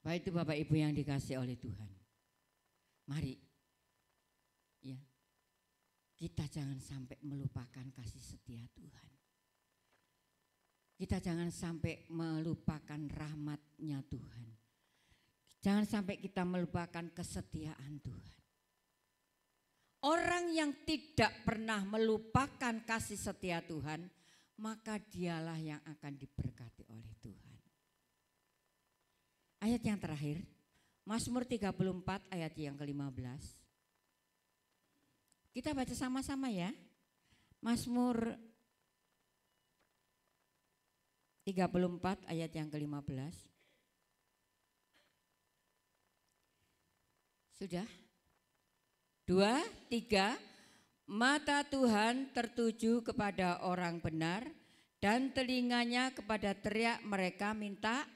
Baik itu Bapak Ibu yang dikasih oleh Tuhan. Mari ya, kita jangan sampai melupakan kasih setia Tuhan. Kita jangan sampai melupakan rahmatnya Tuhan. Jangan sampai kita melupakan kesetiaan Tuhan. Orang yang tidak pernah melupakan kasih setia Tuhan, maka dialah yang akan diberkati oleh Tuhan. Ayat yang terakhir, Mazmur 34 ayat yang ke-15. Kita baca sama-sama ya. Mazmur 34 ayat yang ke-15. Sudah? 2, 3, mata Tuhan tertuju kepada orang benar dan telinganya kepada teriak mereka minta.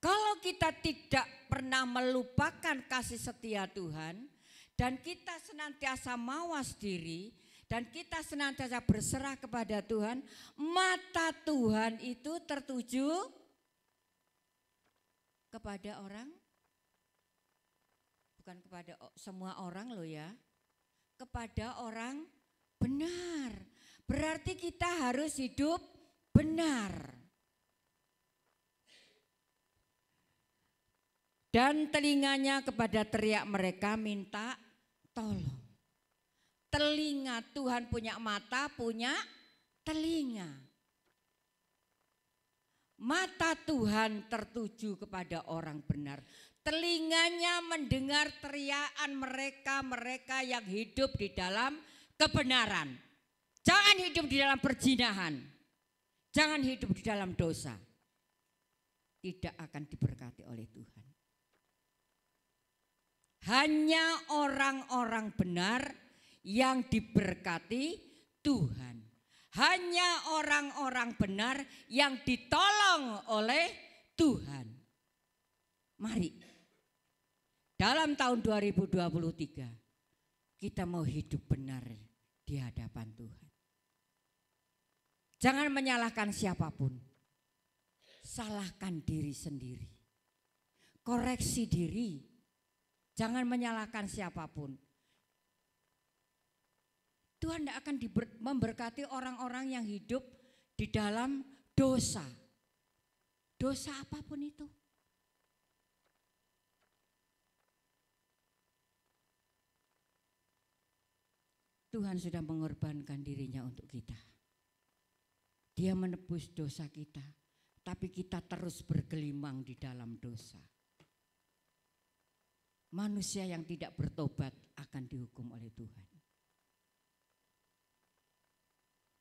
Kalau kita tidak pernah melupakan kasih setia Tuhan dan kita senantiasa mawas diri dan kita senantiasa berserah kepada Tuhan, mata Tuhan itu tertuju kepada orang, bukan kepada semua orang loh ya, kepada orang benar. Berarti kita harus hidup benar. Dan telinganya kepada teriak mereka minta tolong. Telinga, Tuhan punya mata, punya telinga. Mata Tuhan tertuju kepada orang benar. Telinganya mendengar teriakan mereka yang hidup di dalam kebenaran. Jangan hidup di dalam perzinahan. Jangan hidup di dalam dosa. Tidak akan diberkati oleh Tuhan. Hanya orang-orang benar yang diberkati Tuhan. Hanya orang-orang benar yang ditolong oleh Tuhan. Mari, dalam tahun 2023 kita mau hidup benar di hadapan Tuhan. Jangan menyalahkan siapapun. Salahkan diri sendiri. Koreksi diri. Jangan menyalahkan siapapun. Tuhan tidak akan memberkati orang-orang yang hidup di dalam dosa. Dosa apapun itu. Tuhan sudah mengorbankan dirinya untuk kita. Dia menebus dosa kita, tapi kita terus bergelimang di dalam dosa. Manusia yang tidak bertobat akan dihukum oleh Tuhan.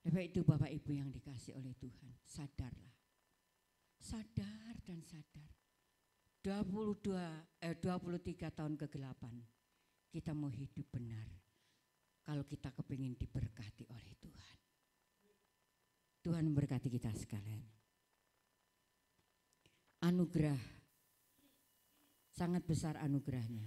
Bapak itu Bapak Ibu yang dikasih oleh Tuhan, sadarlah. Sadar dan sadar. 23 tahun kegelapan kita mau hidup benar. Kalau kita kepingin diberkati oleh Tuhan. Tuhan memberkati kita sekalian. Anugerah, sangat besar anugerahnya.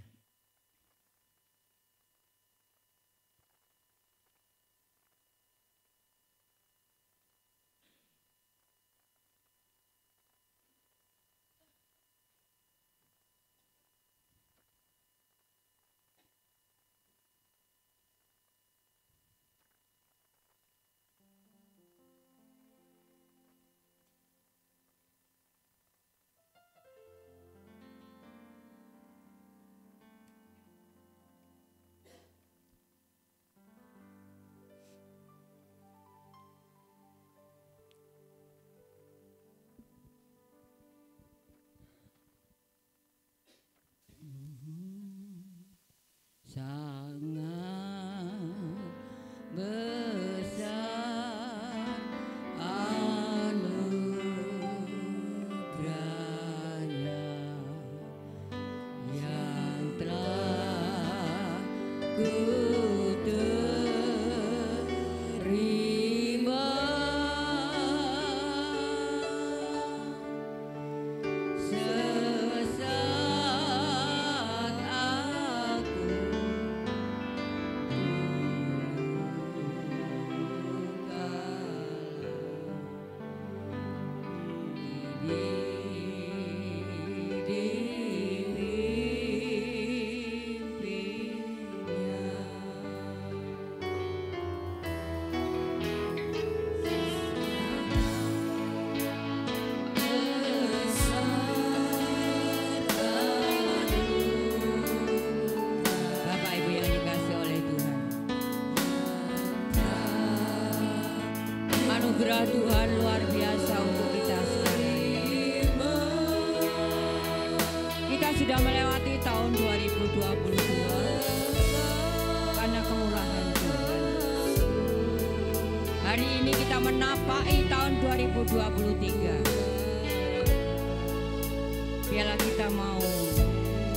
anugerah Tuhan luar biasa untuk kita sekarang. Kita sudah melewati tahun 2022 karena kemurahan Tuhan. Hari ini kita menapaki tahun 2023. Biarlah kita mau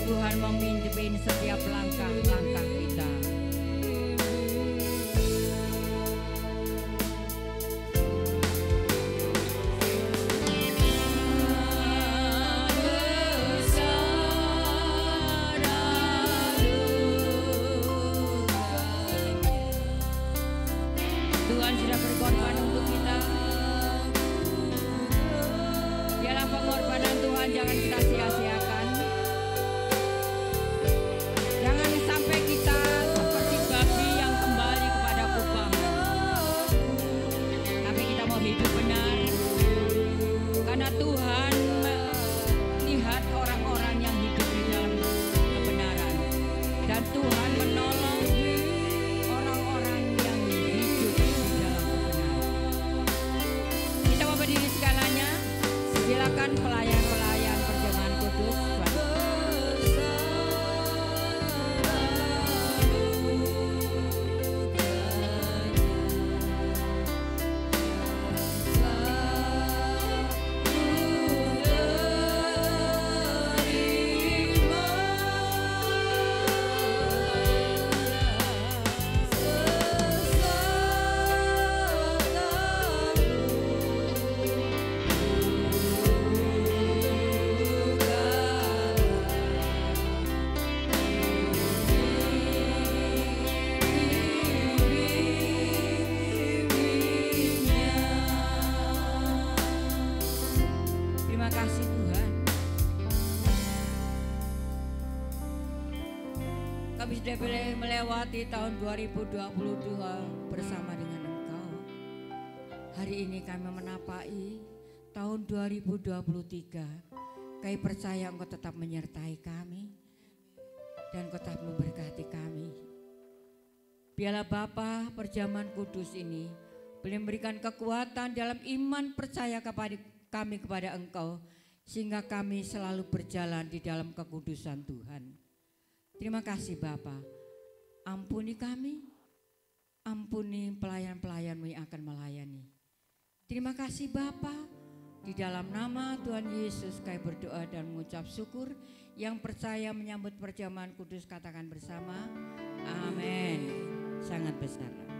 Tuhan memimpin setiap langkah-langkah kita. Tuhan sudah berkorban untuk kita. Biarlah pengorbanan Tuhan jangan kita sia-siakan. Jangan sampai kita seperti babi yang kembali kepada kubangan. Tapi kita mau hidup benar. Karena Tuhan melihat orang-orang yang hidup di dalam kebenaran. Dan Tuhan menolong orang-orang yang hidup di dalam kebenaran. Kita mau berdiri segalanya. Silakan pelayan-pelayan perjamuan kudus. Terima kasih Tuhan. Kami sudah melewati tahun 2022 bersama dengan Engkau. Hari ini kami menapaki tahun 2023. Kami percaya Engkau tetap menyertai kami dan Engkau tetap memberkati kami. Biarlah Bapa perjamuan kudus ini boleh memberikan kekuatan dalam iman percaya kepada kami kepada Engkau, sehingga kami selalu berjalan di dalam kekudusan Tuhan. Terima kasih Bapa. Ampuni kami, ampuni pelayan-pelayan-Mu yang akan melayani. Terima kasih Bapa. Di dalam nama Tuhan Yesus kami berdoa dan mengucap syukur. Yang percaya menyambut perjamuan kudus katakan bersama, amin. Sangat besar.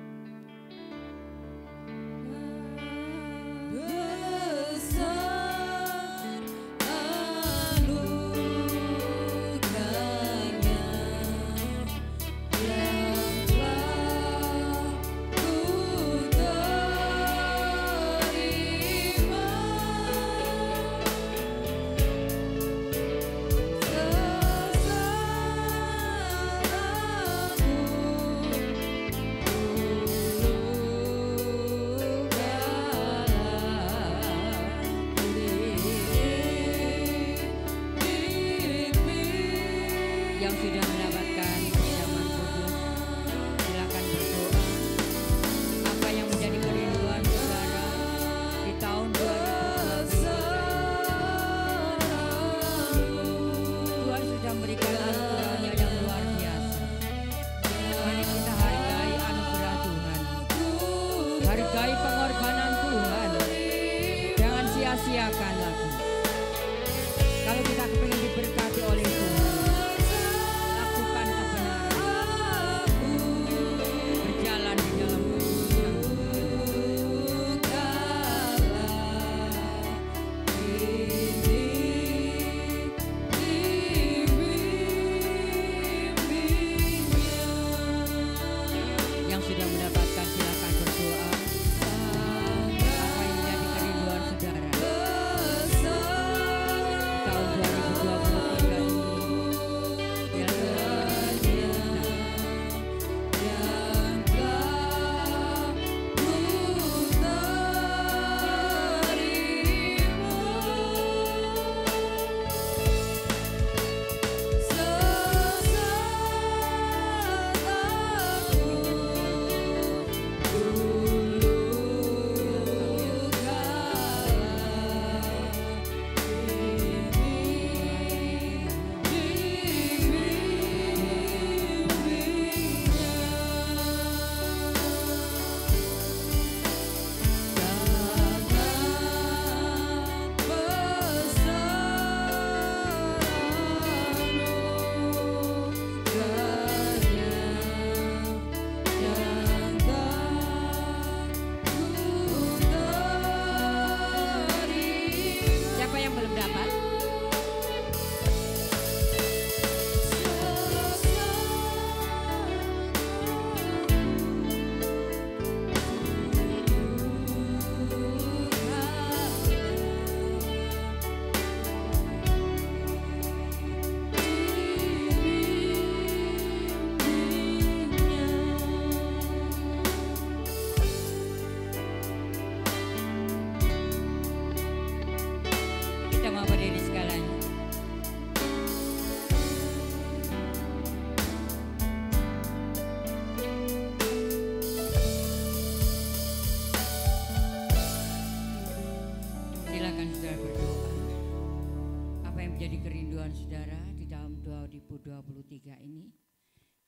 kerinduan saudara di dalam 2023 ini,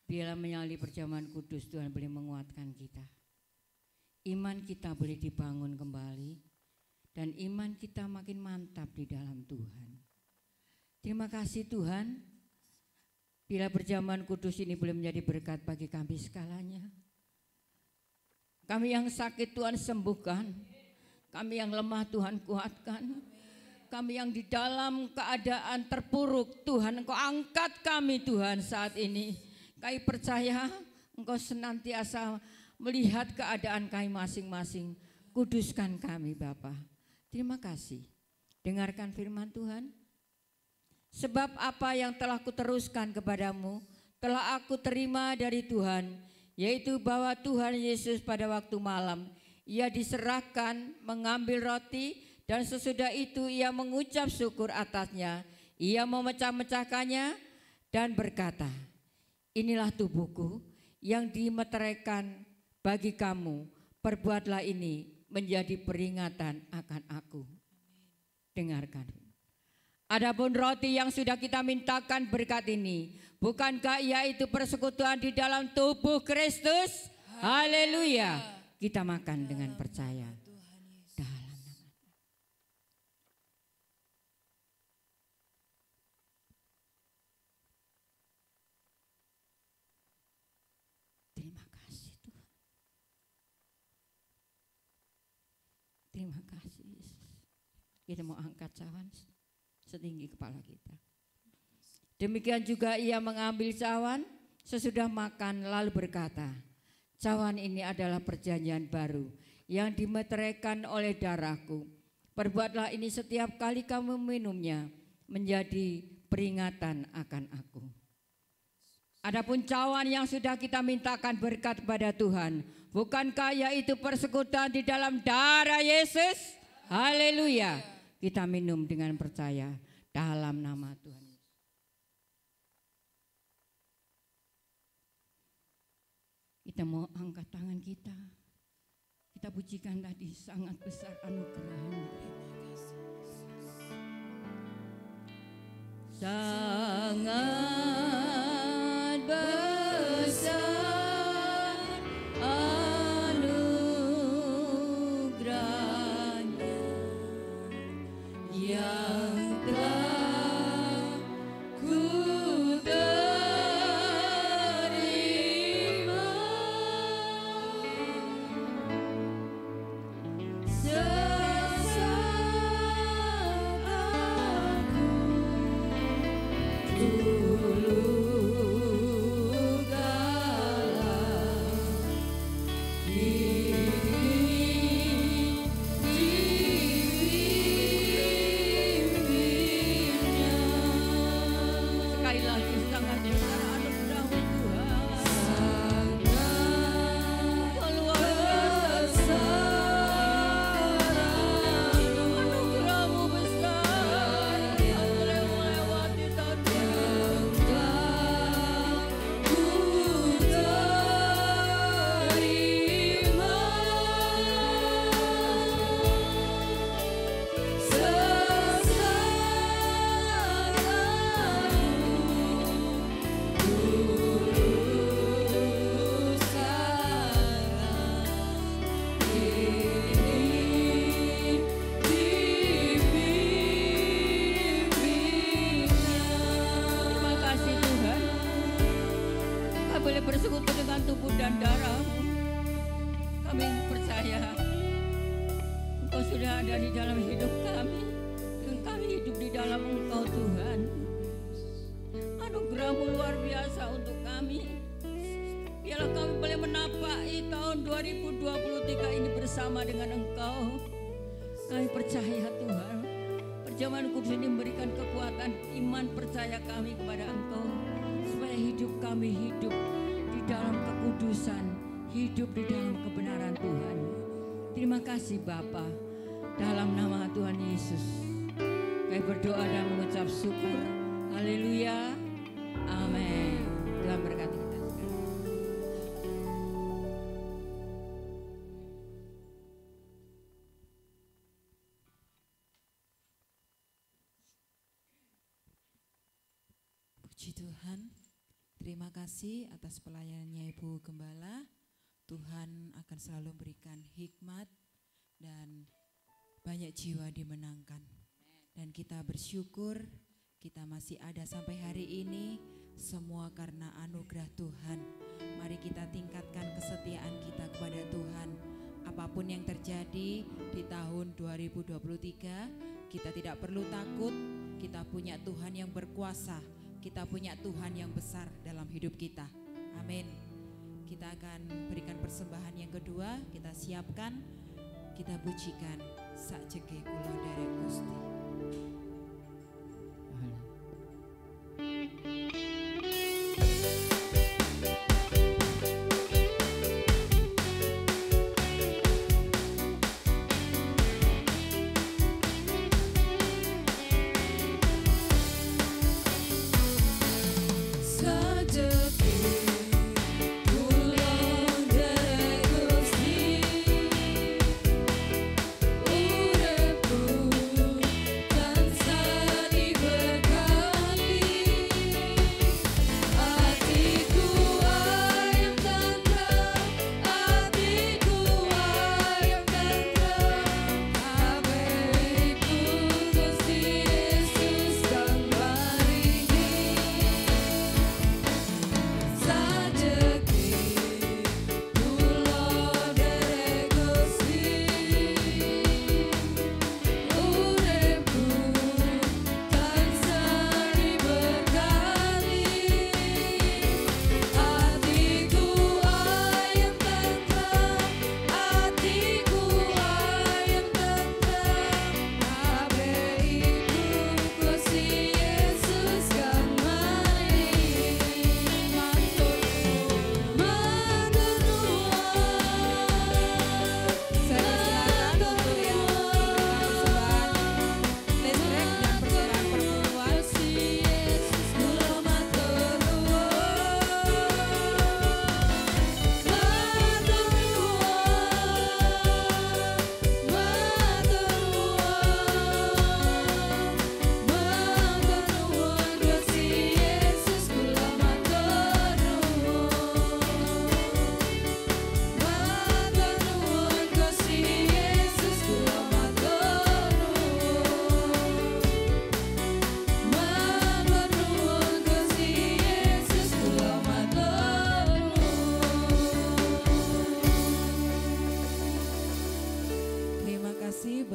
biarlah menyali perjamuan kudus Tuhan boleh menguatkan kita. Iman kita boleh dibangun kembali dan iman kita makin mantap di dalam Tuhan. Terima kasih Tuhan, bila perjamuan kudus ini boleh menjadi berkat bagi kami segalanya. Kami yang sakit Tuhan sembuhkan, kami yang lemah Tuhan kuatkan, kami yang di dalam keadaan terpuruk Tuhan Engkau angkat kami Tuhan saat ini. Kami percaya Engkau senantiasa melihat keadaan kami masing-masing. Kuduskan kami Bapa. Terima kasih. Dengarkan firman Tuhan. Sebab apa yang telah kuteruskan kepadamu telah aku terima dari Tuhan, yaitu bahwa Tuhan Yesus pada waktu malam ia diserahkan mengambil roti dan sesudah itu ia mengucap syukur atasnya. Ia memecah-mecahkannya dan berkata, inilah tubuhku yang dimeteraikan bagi kamu, perbuatlah ini menjadi peringatan akan aku. Dengarkan. Adapun roti yang sudah kita mintakan berkat ini, bukankah ia itu persekutuan di dalam tubuh Kristus? Haleluya. Kita makan dengan percaya. Dalam nama. Terima kasih Tuhan. Terima kasih Yesus. Kita mau angkat cawan setinggi kepala kita. Demikian juga ia mengambil cawan sesudah makan lalu berkata, cawan ini adalah perjanjian baru yang dimeteraikan oleh darahku. Perbuatlah ini setiap kali kamu minumnya menjadi peringatan akan aku. Adapun cawan yang sudah kita mintakan berkat kepada Tuhan, bukankah yaitu persekutuan di dalam darah Yesus? Haleluya. Kita minum dengan percaya dalam nama Tuhan. Kita mau angkat tangan kita. Kita pujikan tadi sangat besar anugerah-Mu. Sangat besar anugerah-Nya yang telah ku terima. Sesaat aku dulu galau, kini dibimbingnya. Sekali lagi sangat besar anugerah-Mu Tuhan. Sangat luar biasa anugerah-Mu besar yang boleh melewati tadi. Ku terima sesaat dulu sangat, kini dibimbingnya. Terima kasih Tuhan, kami boleh bersekutu dengan tubuh dan darah-Mu. Kami percaya Engkau sudah ada di dalam hidup kami, dan kami hidup di dalam Engkau Tuhan. Anugerah-Mu luar biasa untuk kami. Biarlah kami boleh menapaki tahun 2023 ini bersama dengan Engkau. Kami percaya Tuhan, perjamuan kudus ini memberikan kekuatan iman percaya kami kepada Engkau, supaya hidup kami hidup di dalam kekudusan, hidup di dalam kebenaran Tuhan. Terima kasih Bapa, dalam nama Tuhan Yesus kami berdoa dan mengucap syukur. Haleluya, amin. Tuhan berkati kita sekalian. Puji Tuhan, terima kasih atas pelayanannya Ibu Gembala. Tuhan akan selalu berikan hikmat dan banyak jiwa dimenangkan. Dan kita bersyukur kita masih ada sampai hari ini, semua karena anugerah Tuhan. Mari kita tingkatkan kesetiaan kita kepada Tuhan. Apapun yang terjadi di tahun 2023, kita tidak perlu takut. Kita punya Tuhan yang berkuasa. Kita punya Tuhan yang besar dalam hidup kita. Amin. Kita akan berikan persembahan yang kedua. Kita siapkan, kita pujikan Sakjege kula nderek Gusti.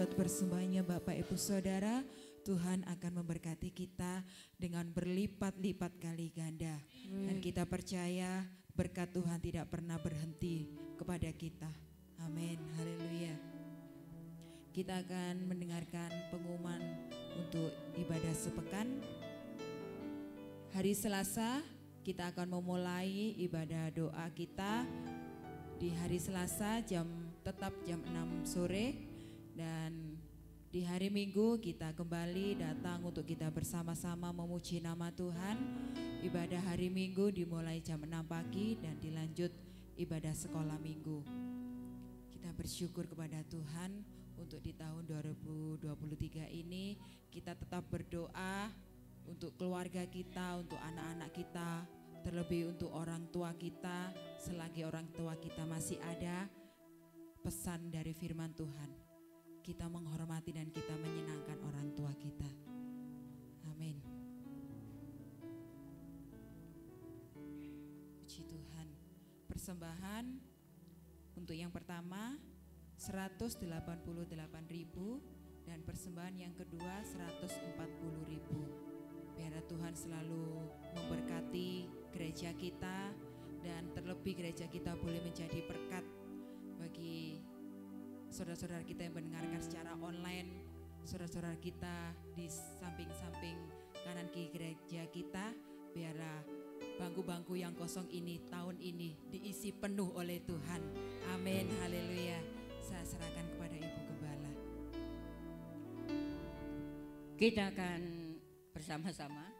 Persembahannya Bapak Ibu Saudara, Tuhan akan memberkati kita dengan berlipat-lipat kali ganda. Dan kita percaya berkat Tuhan tidak pernah berhenti kepada kita. Amin, haleluya. Kita akan mendengarkan pengumuman untuk ibadah sepekan. Hari Selasa kita akan memulai ibadah doa kita di hari Selasa tetap jam 6 sore. Dan di hari Minggu kita kembali datang untuk kita bersama-sama memuji nama Tuhan. Ibadah hari Minggu dimulai jam 6 pagi dan dilanjut ibadah sekolah Minggu. Kita bersyukur kepada Tuhan untuk di tahun 2023 ini kita tetap berdoa untuk keluarga kita, untuk anak-anak kita, terlebih untuk orang tua kita. Selagi orang tua kita masih ada, pesan dari firman Tuhan, kita menghormati dan kita menyenangkan orang tua kita. Amin. Puji Tuhan. Persembahan untuk yang pertama 188.000 dan persembahan yang kedua 140.000. Biar Tuhan selalu memberkati gereja kita dan terlebih gereja kita boleh menjadi berkat bagi saudara-saudara kita yang mendengarkan secara online, saudara-saudara kita di samping-samping kanan kiri gereja kita, biarlah bangku-bangku yang kosong ini tahun ini diisi penuh oleh Tuhan. Amin, haleluya. Saya serahkan kepada Ibu Gembala. Kita akan bersama-sama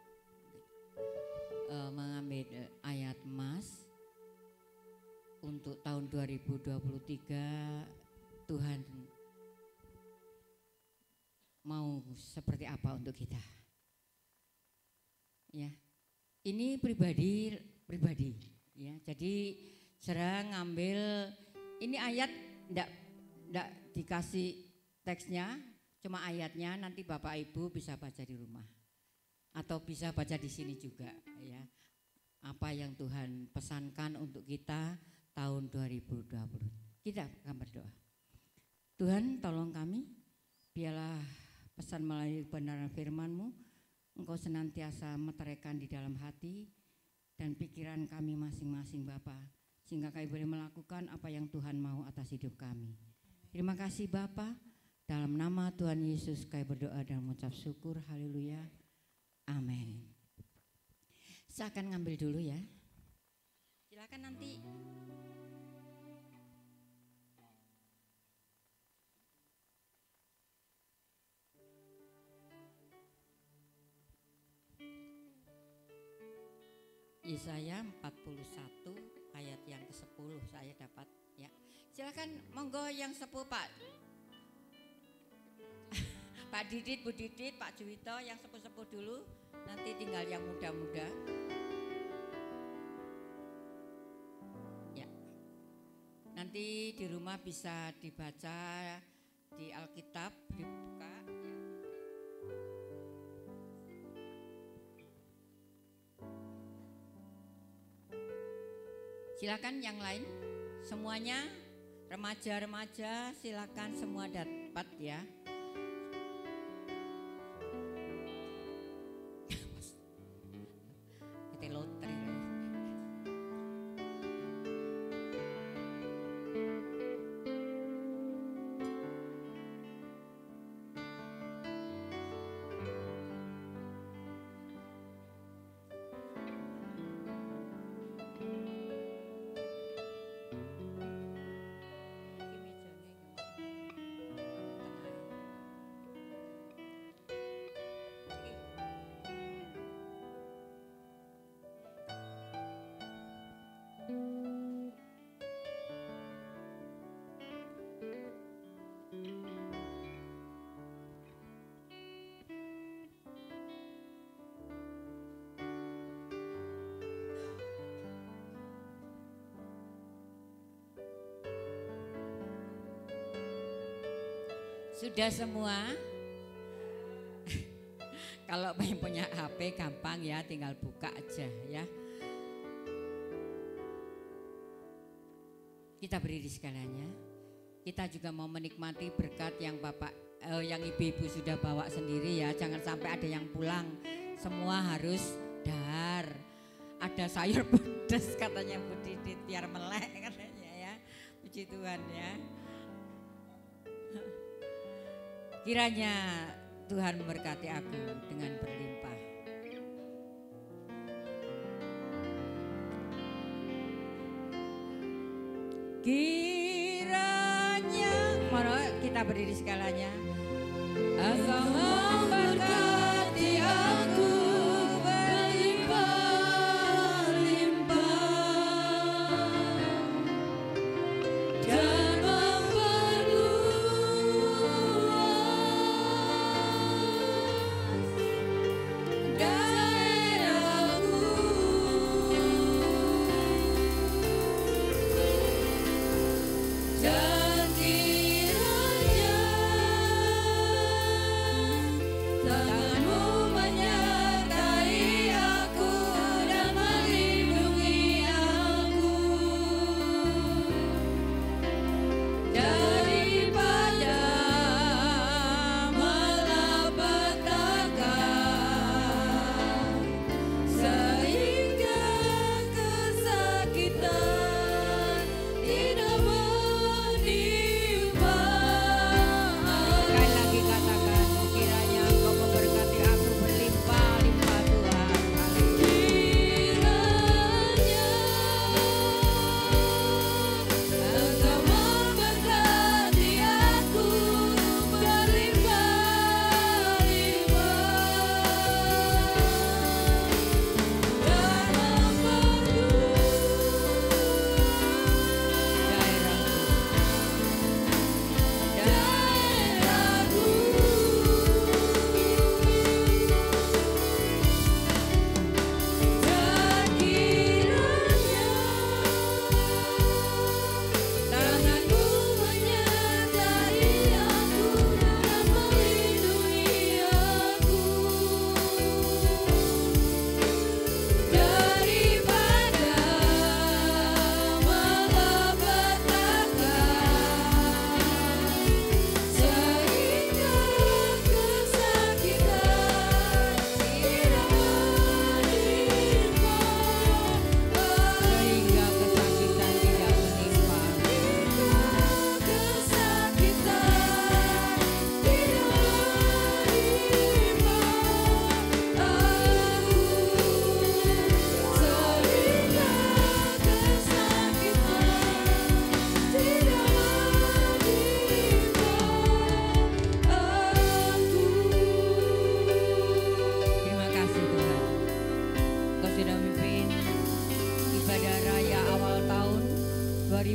mengambil ayat emas untuk tahun 2023. Tuhan mau seperti apa untuk kita? Ya, Ini pribadi ya. Jadi Saudara ngambil ini ayat ndak dikasih teksnya, cuma ayatnya, nanti Bapak Ibu bisa baca di rumah atau bisa baca di sini juga ya. Apa yang Tuhan pesankan untuk kita tahun 2020. Kita akan berdoa. Tuhan, tolong kami, biarlah pesan melalui kebenaran firman-Mu, Engkau senantiasa meteraikan di dalam hati dan pikiran kami masing-masing Bapa, sehingga kami boleh melakukan apa yang Tuhan mau atas hidup kami. Terima kasih Bapa, dalam nama Tuhan Yesus kami berdoa dan mengucap syukur, haleluya, amin. Saya akan ngambil dulu ya, silakan nanti. Yesaya 41 ayat yang ke-10 saya dapat ya. Silakan monggo yang sepuh Pak. Pak Didit, Bu Didit, Pak Juwito yang sepuh-sepuh dulu, nanti tinggal yang muda-muda. Ya. Nanti di rumah bisa dibaca di Alkitab, dibuka. Silakan yang lain, semuanya remaja-remaja silakan semua dapat ya. Kita lotre. Sudah semua? Kalau pengen punya HP gampang ya, tinggal buka aja ya. Kita berdiri sekaliannya. Kita juga mau menikmati berkat yang yang ibu-ibu sudah bawa sendiri ya. Jangan sampai ada yang pulang. Semua harus dahar. Ada sayur pedas katanya Bu Didit biar melek katanya ya. Puji Tuhan ya. Kiranya Tuhan memberkati aku dengan berlimpah. Kiranya, mari kita berdiri segalanya. Engkau memberkati aku berlimpah-limpah dan memperluas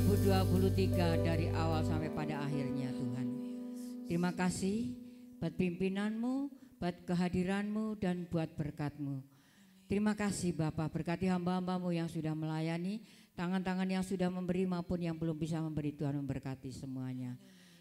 2023 dari awal sampai pada akhirnya Tuhan. Terima kasih buat pimpinanmu, buat kehadiranmu dan buat berkatmu. Terima kasih Bapa, berkati hamba-hambamu yang sudah melayani, tangan-tangan yang sudah memberi maupun yang belum bisa memberi, Tuhan memberkati semuanya.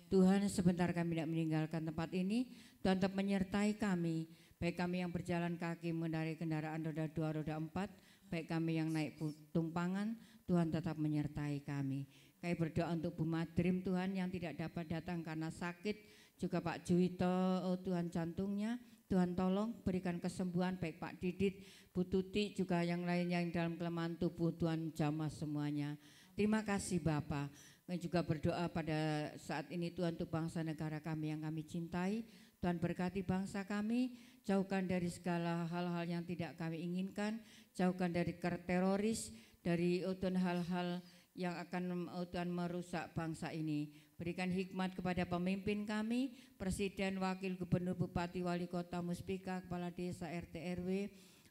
Tuhan, sebentar kami tidak meninggalkan tempat ini, Tuhan tetap menyertai kami, baik kami yang berjalan kaki mengendarai kendaraan roda 2, roda 4, baik kami yang naik tumpangan, Tuhan tetap menyertai kami. Kami berdoa untuk Bu Madrim Tuhan yang tidak dapat datang karena sakit, juga Pak Juwito, oh Tuhan jantungnya, Tuhan tolong berikan kesembuhan, baik Pak Didit, Bu Tuti, juga yang lainnya yang dalam kelemahan tubuh, Tuhan jamah semuanya. Terima kasih Bapa. Kami juga berdoa pada saat ini Tuhan untuk bangsa negara kami yang kami cintai. Tuhan berkati bangsa kami, jauhkan dari segala hal-hal yang tidak kami inginkan, jauhkan dari teroris, dari Tuhan hal-hal yang akan Tuhan merusak bangsa ini. Berikan hikmat kepada pemimpin kami, Presiden, Wakil Gubernur, Bupati, Wali Kota, Muspika, Kepala Desa, RT, RW,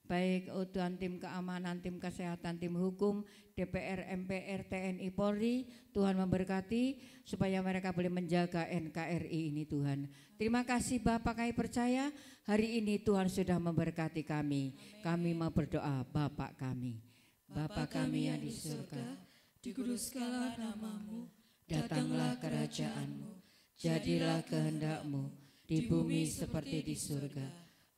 baik Tuhan tim keamanan, tim kesehatan, tim hukum, DPR, MPR, TNI, Polri, Tuhan memberkati supaya mereka boleh menjaga NKRI ini Tuhan. Terima kasih Bapak, kami percaya hari ini Tuhan sudah memberkati kami. Kami mau berdoa, Bapak kami. Bapa kami yang di surga, dikuduskanlah namamu, datanglah kerajaanmu, jadilah kehendak-Mu di bumi seperti di surga.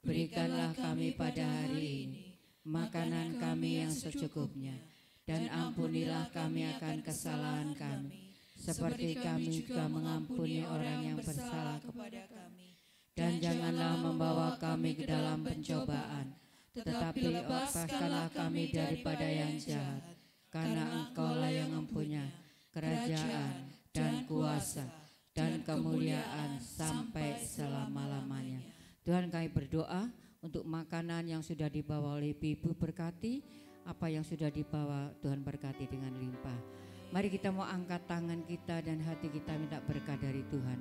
Berikanlah kami pada hari ini makanan kami yang secukupnya, dan ampunilah kami akan kesalahan kami, seperti kami juga mengampuni orang yang bersalah kepada kami. Dan janganlah membawa kami ke dalam pencobaan, tetapi lepaskanlah kami daripada yang jahat, karena Engkaulah yang mempunyai kerajaan dan kuasa dan kemuliaan sampai selama-lamanya. Tuhan, kami berdoa untuk makanan yang sudah dibawa oleh Ibu, berkati apa yang sudah dibawa, Tuhan berkati dengan limpah. Mari kita mau angkat tangan kita dan hati kita minta berkat dari Tuhan.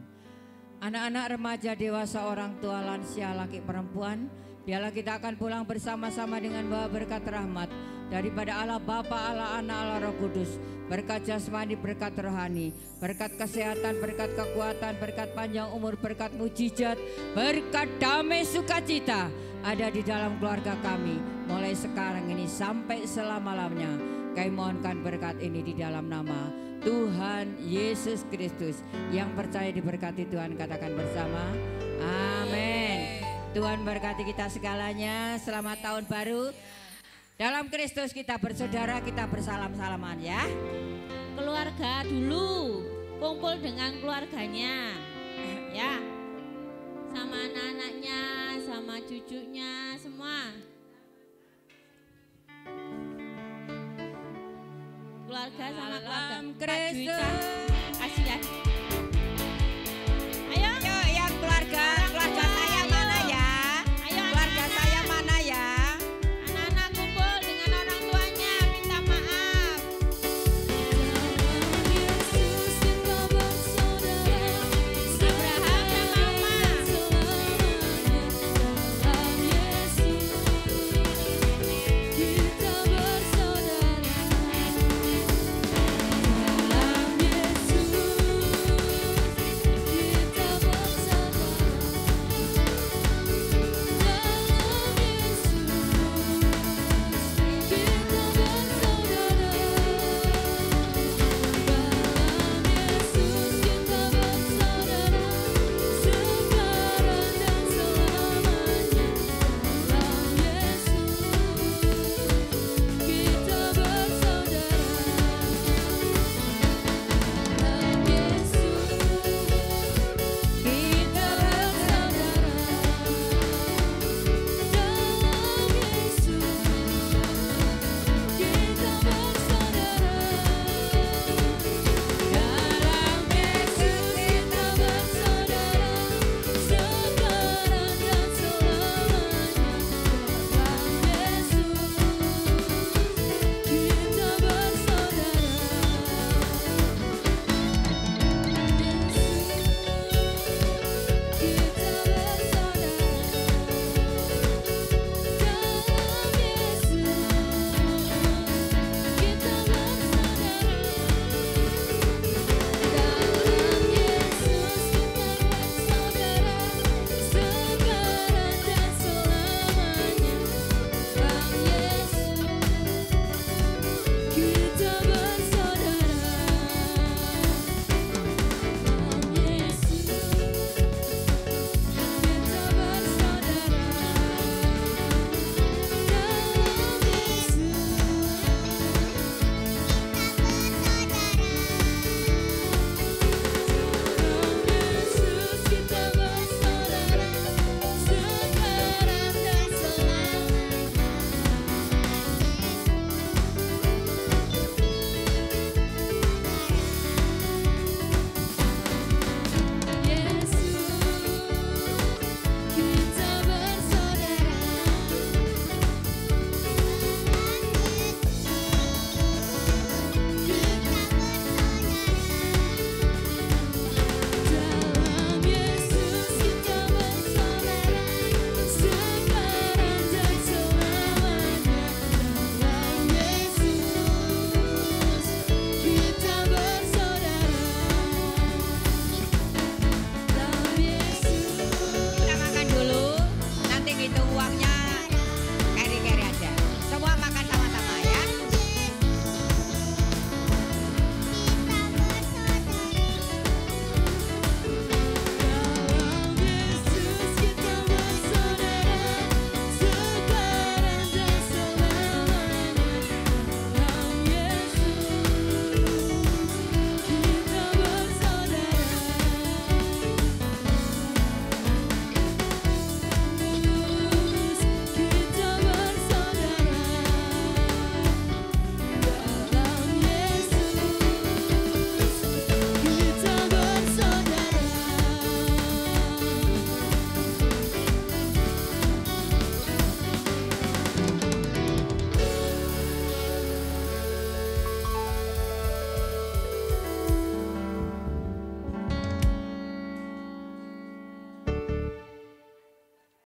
Anak-anak, remaja, dewasa, orang tua, lansia, laki, perempuan, biarlah kita akan pulang bersama-sama dengan bawa berkat rahmat daripada Allah Bapa, Allah Anak, Allah Roh Kudus. Berkat jasmani, berkat rohani, berkat kesehatan, berkat kekuatan, berkat panjang umur, berkat mujizat, berkat damai sukacita ada di dalam keluarga kami mulai sekarang ini sampai selama-lamanya. Kami mohonkan berkat ini di dalam nama Tuhan Yesus Kristus. Yang percaya diberkati Tuhan katakan bersama amin. Tuhan berkati kita segalanya. Selamat tahun baru. Dalam Kristus kita bersaudara, kita bersalam-salaman ya. Keluarga dulu, kumpul dengan keluarganya ya. Sama anak-anaknya, sama cucunya, semua. Keluarga sama keluarga. Kristus. Kasih ya.